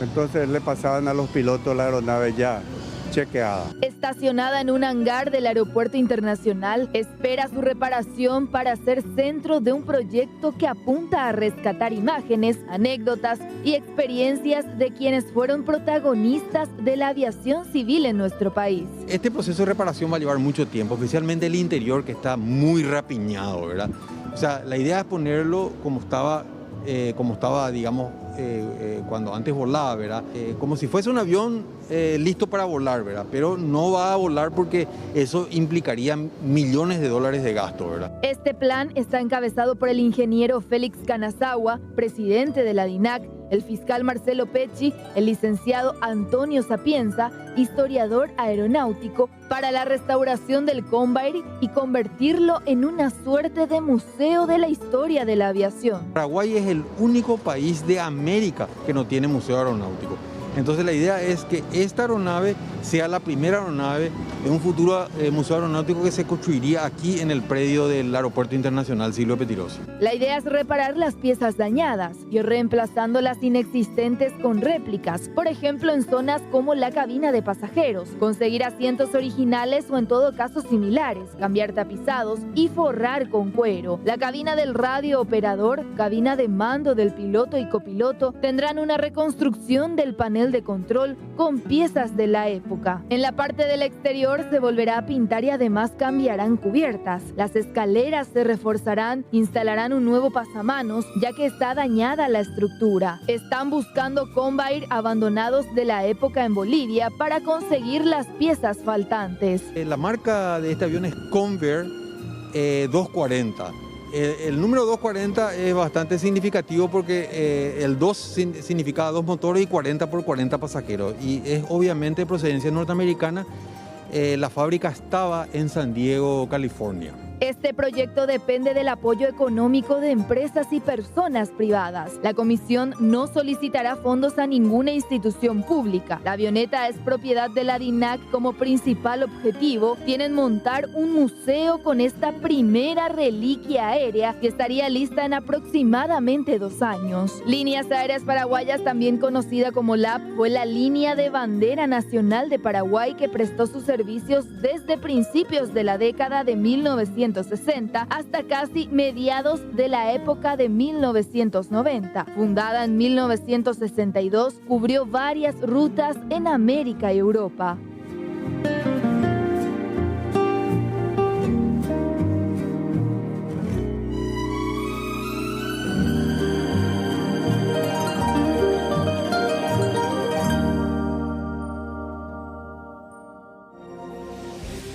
entonces le pasaban a los pilotos la aeronave ya chequeada. Estacionada en un hangar del Aeropuerto Internacional, espera su reparación para ser centro de un proyecto que apunta a rescatar imágenes, anécdotas y experiencias de quienes fueron protagonistas de la aviación civil en nuestro país. Este proceso de reparación va a llevar mucho tiempo, especialmente el interior, que está muy rapiñado, ¿verdad? O sea, la idea es ponerlo como estaba, digamos, cuando antes volaba, ¿verdad? Como si fuese un avión listo para volar, ¿verdad? Pero no va a volar porque eso implicaría millones de dólares de gasto, ¿verdad? Este plan está encabezado por el ingeniero Félix Kanazawa, presidente de la DINAC, el fiscal Marcelo Pecci, el licenciado Antonio Sapienza, historiador aeronáutico, para la restauración del Convair y convertirlo en una suerte de museo de la historia de la aviación. Paraguay es el único país de América que no tiene museo aeronáutico. Entonces la idea es que esta aeronave sea la primera aeronave de un futuro museo aeronáutico que se construiría aquí en el predio del Aeropuerto Internacional Silvio Pettirossi. La idea es reparar las piezas dañadas y reemplazando las inexistentes con réplicas, por ejemplo en zonas como la cabina de pasajeros, conseguir asientos originales o en todo caso similares, cambiar tapizados y forrar con cuero. La cabina del radio operador, cabina de mando del piloto y copiloto tendrán una reconstrucción del panel de control con piezas de la época. En la parte del exterior se volverá a pintar y además cambiarán cubiertas. Las escaleras se reforzarán, instalarán un nuevo pasamanos ya que está dañada la estructura. Están buscando Convair abandonados de la época en Bolivia para conseguir las piezas faltantes. La marca de este avión es Convair 240. El número 240 es bastante significativo porque el 2 significa 2 motores y 40 por 40 pasajeros. Y es obviamente de procedencia norteamericana. La fábrica estaba en San Diego, California. Este proyecto depende del apoyo económico de empresas y personas privadas. La comisión no solicitará fondos a ninguna institución pública. La avioneta es propiedad de la DINAC. Como principal objetivo tienen montar un museo con esta primera reliquia aérea que estaría lista en aproximadamente 2 años. Líneas Aéreas Paraguayas, también conocida como LAP, fue la línea de bandera nacional de Paraguay que prestó sus servicios desde principios de la década de 1960 hasta casi mediados de la época de 1990. Fundada en 1962, cubrió varias rutas en América y Europa.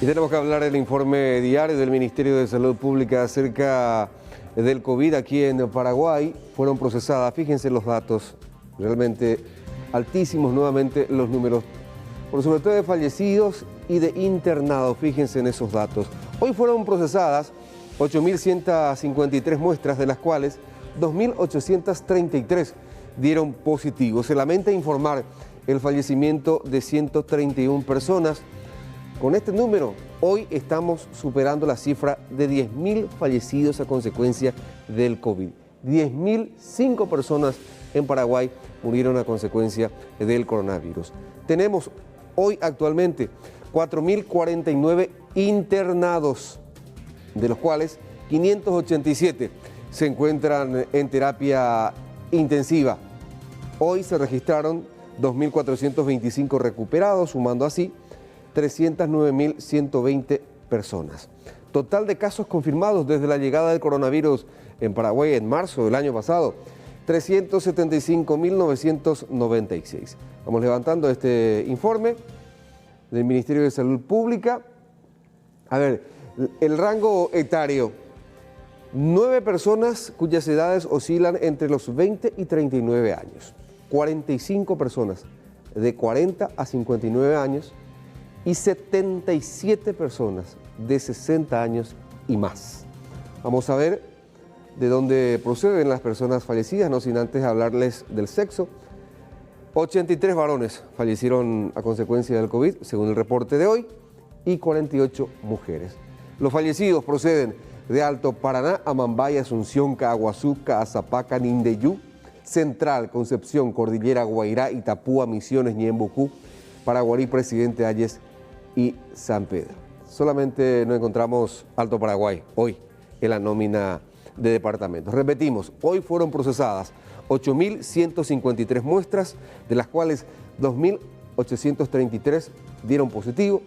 Y tenemos que hablar del informe diario del Ministerio de Salud Pública acerca del COVID aquí en Paraguay. Fueron procesadas, fíjense los datos, realmente altísimos nuevamente los números, por sobre todo de fallecidos y de internados, fíjense en esos datos. Hoy fueron procesadas 8.153 muestras, de las cuales 2.833 dieron positivo. Se lamenta informar el fallecimiento de 131 personas. Con este número, hoy estamos superando la cifra de 10.000 fallecidos a consecuencia del COVID. 10.005 personas en Paraguay murieron a consecuencia del coronavirus. Tenemos hoy actualmente 4.049 internados, de los cuales 587 se encuentran en terapia intensiva. Hoy se registraron 2.425 recuperados, sumando así 309.120 personas. Total de casos confirmados desde la llegada del coronavirus en Paraguay en marzo del año pasado, 375.996. Vamos levantando este informe del Ministerio de Salud Pública. A ver, El rango etario, 9 personas cuyas edades oscilan entre los 20 y 39 años, 45 personas de 40 a 59 años y 77 personas de 60 años y más. Vamos a ver de dónde proceden las personas fallecidas, no sin antes hablarles del sexo. 83 varones fallecieron a consecuencia del COVID, según el reporte de hoy, y 48 mujeres. Los fallecidos proceden de Alto Paraná, Amambay, Asunción, Caguazú, Caazapá, Nindeyú, Central, Concepción, Cordillera, Guairá, Itapúa, Misiones, Ñembucú, Paraguarí, Presidente Ayes y San Pedro. Solamente nos encontramos Alto Paraguay hoy en la nómina de departamentos. Repetimos, hoy fueron procesadas 8.153 muestras, de las cuales 2.833 dieron positivo.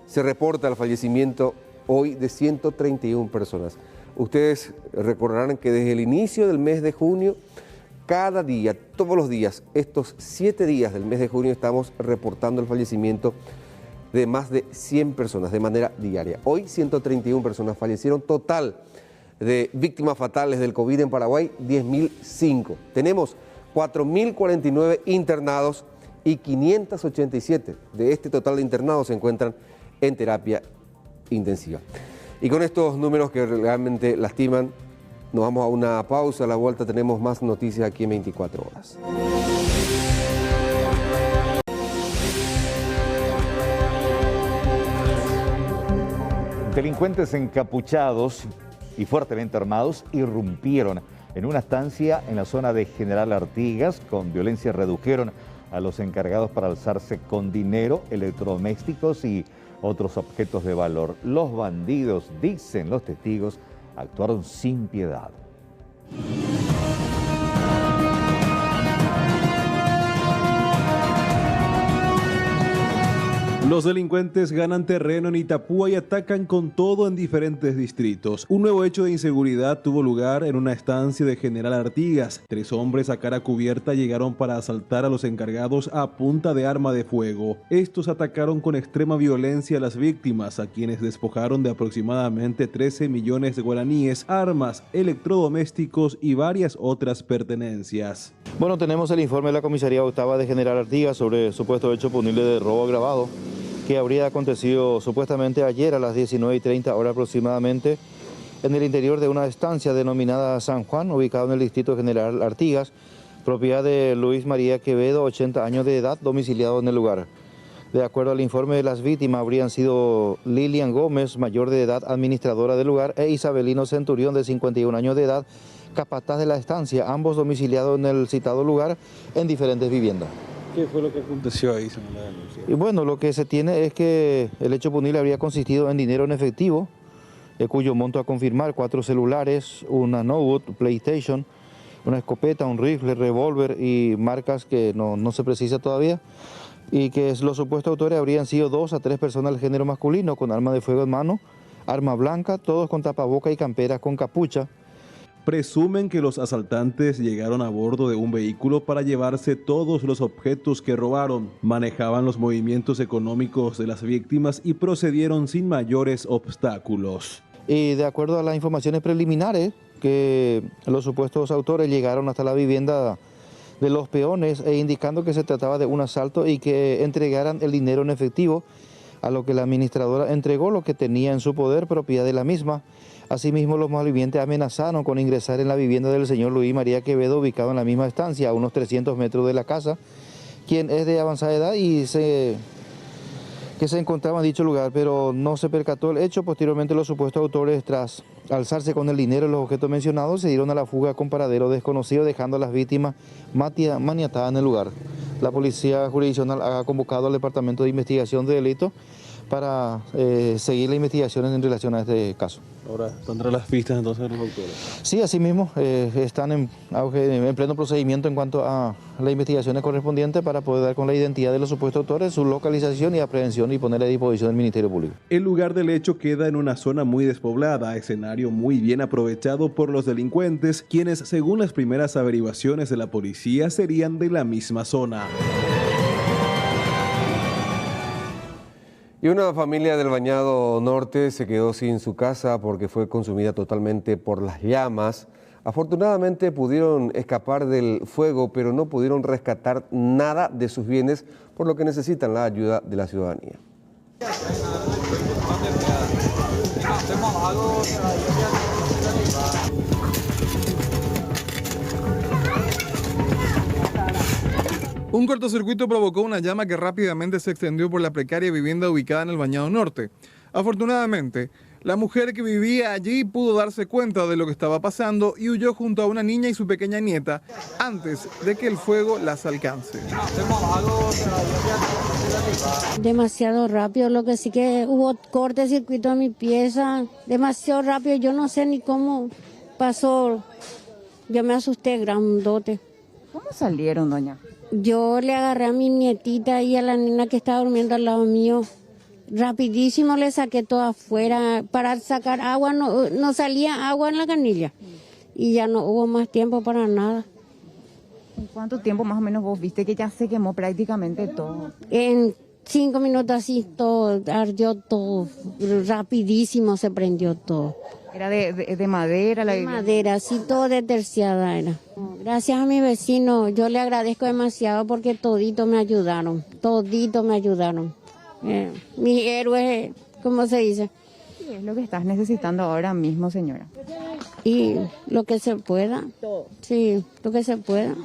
Se reporta el fallecimiento hoy de 131 personas. Ustedes recordarán que desde el inicio del mes de junio, cada día, todos los días, estos 7 días del mes de junio, estamos reportando el fallecimiento de más de 100 personas de manera diaria. Hoy 131 personas fallecieron. Total de víctimas fatales del COVID en Paraguay, 10.005. Tenemos 4.049 internados y 587 de este total de internados se encuentran en terapia intensiva. Y con estos números que realmente lastiman, nos vamos a una pausa. A la vuelta tenemos más noticias aquí en 24 horas. Delincuentes encapuchados y fuertemente armados irrumpieron en una estancia en la zona de General Artigas. Con violencia redujeron a los encargados para alzarse con dinero, electrodomésticos y otros objetos de valor. Los bandidos, dicen los testigos, actuaron sin piedad. Los delincuentes ganan terreno en Itapúa y atacan con todo en diferentes distritos. Un nuevo hecho de inseguridad tuvo lugar en una estancia de General Artigas. 3 hombres a cara cubierta llegaron para asaltar a los encargados a punta de arma de fuego. Estos atacaron con extrema violencia a las víctimas, a quienes despojaron de aproximadamente 13 millones de guaraníes, armas, electrodomésticos y varias otras pertenencias. Bueno, tenemos el informe de la Comisaría Octava de General Artigas sobre supuesto hecho punible de robo agravado que habría acontecido supuestamente ayer a las 19:30 horas aproximadamente en el interior de una estancia denominada San Juan, ubicado en el distrito General Artigas, propiedad de Luis María Quevedo, 80 años de edad, domiciliado en el lugar. De acuerdo al informe, las víctimas habrían sido Lilian Gómez, mayor de edad, administradora del lugar, e Isabelino Centurión, de 51 años de edad, capataz de la estancia, ambos domiciliados en el citado lugar en diferentes viviendas. ¿Qué fue lo que aconteció ahí, según la denuncia? Y bueno, lo que se tiene es que el hecho punible habría consistido en dinero en efectivo, cuyo monto a confirmar, 4 celulares, una notebook, PlayStation, una escopeta, un rifle, revólver y marcas que no se precisa todavía, y que los supuestos autores habrían sido 2 a 3 personas del género masculino con arma de fuego en mano, arma blanca, todos con tapaboca y camperas con capucha. Presumen que los asaltantes llegaron a bordo de un vehículo para llevarse todos los objetos que robaron. Manejaban los movimientos económicos de las víctimas y procedieron sin mayores obstáculos. Y de acuerdo a las informaciones preliminares, que los supuestos autores llegaron hasta la vivienda de los peones indicando que se trataba de un asalto y que entregaran el dinero en efectivo, a lo que la administradora entregó lo que tenía en su poder, propiedad de la misma. Asimismo, los malvivientes amenazaron con ingresar en la vivienda del señor Luis María Quevedo, ubicado en la misma estancia, a unos 300 metros de la casa, quien es de avanzada edad y que se encontraba en dicho lugar, pero no se percató el hecho. Posteriormente, los supuestos autores, tras alzarse con el dinero y los objetos mencionados, se dieron a la fuga con paradero desconocido, dejando a las víctimas maniatadas en el lugar. La Policía Jurisdiccional ha convocado al Departamento de Investigación de Delitos para seguir las investigaciones en relación a este caso. Ahora, ¿tendrá las pistas entonces los autores? Sí, así mismo, están en pleno procedimiento en cuanto a las investigaciones correspondientes para poder dar con la identidad de los supuestos autores, su localización y aprehensión y poner a disposición del Ministerio Público. El lugar del hecho queda en una zona muy despoblada, escenario muy bien aprovechado por los delincuentes, quienes, según las primeras averiguaciones de la policía, serían de la misma zona. Y una familia del Bañado Norte se quedó sin su casa porque fue consumida totalmente por las llamas. Afortunadamente pudieron escapar del fuego, pero no pudieron rescatar nada de sus bienes, por lo que necesitan la ayuda de la ciudadanía. Un cortocircuito provocó una llama que rápidamente se extendió por la precaria vivienda ubicada en el Bañado Norte. Afortunadamente, la mujer que vivía allí pudo darse cuenta de lo que estaba pasando y huyó junto a una niña y su pequeña nieta antes de que el fuego las alcance. Demasiado rápido, lo que sí que hubo cortocircuito en mi pieza, demasiado rápido, yo no sé ni cómo pasó, yo me asusté grandote. ¿Cómo salieron, doña? Yo le agarré a mi nietita y a la nena que estaba durmiendo al lado mío. Rapidísimo le saqué todo afuera. Para sacar agua, no salía agua en la canilla. Y ya no hubo más tiempo para nada. ¿En cuánto tiempo más o menos vos viste que ya se quemó prácticamente todo? En 5 minutos así todo, ardió todo. Rapidísimo se prendió todo. ¿Era de madera? De madera, así todo de terciada era. Gracias a mi vecino, yo le agradezco demasiado porque todito me ayudaron. Mis héroes, ¿cómo se dice? ¿Qué es lo que estás necesitando ahora mismo, señora? Y lo que se pueda. Todo. Sí, lo que se pueda.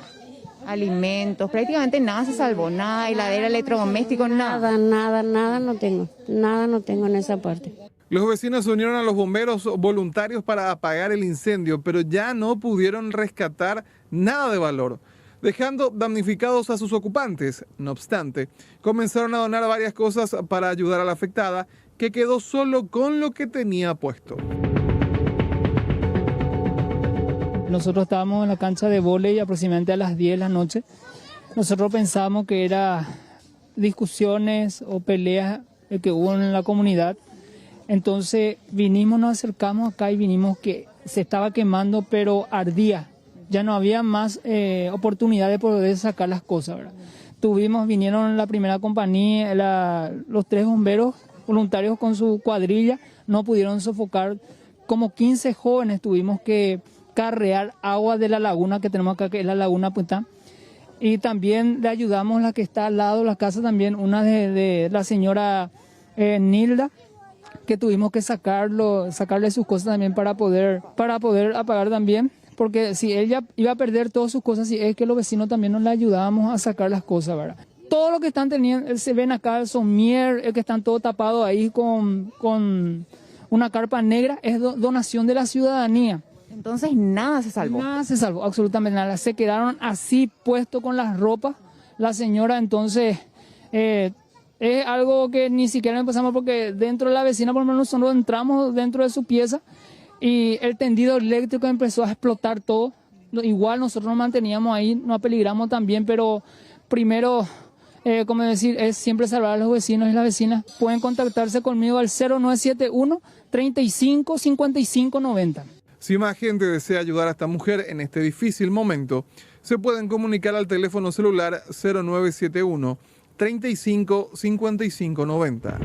Alimentos, prácticamente nada se salvó, nada, heladera, electrodomésticos, nada. Nada no tengo en esa parte. Los vecinos se unieron a los bomberos voluntarios para apagar el incendio, pero ya no pudieron rescatar nada de valor, dejando damnificados a sus ocupantes. No obstante, comenzaron a donar varias cosas para ayudar a la afectada, que quedó solo con lo que tenía puesto. Nosotros estábamos en la cancha de vóley aproximadamente a las 10 de la noche. Nosotros pensábamos que era discusiones o peleas que hubo en la comunidad. Entonces nos acercamos acá y vinimos que se estaba quemando, pero ardía. Ya no había más oportunidad de poder sacar las cosas, ¿verdad? Vinieron la primera compañía, los 3 bomberos voluntarios con su cuadrilla, no pudieron sofocar. Como 15 jóvenes tuvimos que carrear agua de la laguna que tenemos acá, que es la laguna Puntá. Y también le ayudamos la que está al lado de la casa también, una de la señora Nilda, que tuvimos que sacarle sus cosas también para poder apagar también, porque si ella iba a perder todas sus cosas, si es que los vecinos también nos le ayudábamos a sacar las cosas, ¿verdad? Todo lo que están teniendo, se ven acá el somier, que están todo tapados ahí con una carpa negra, es donación de la ciudadanía. Entonces nada se salvó. Nada se salvó, absolutamente nada. Se quedaron así puestos con las ropas. La señora entonces... es algo que ni siquiera empezamos porque dentro de la vecina, por lo menos nosotros entramos dentro de su pieza y el tendido eléctrico empezó a explotar todo. Igual nosotros nos manteníamos ahí, nos apeligramos también, pero primero, como decir, es siempre salvar a los vecinos y las vecinas. Pueden contactarse conmigo al 0971 35 55 90. Si más gente desea ayudar a esta mujer en este difícil momento, se pueden comunicar al teléfono celular 0971 35 55 90.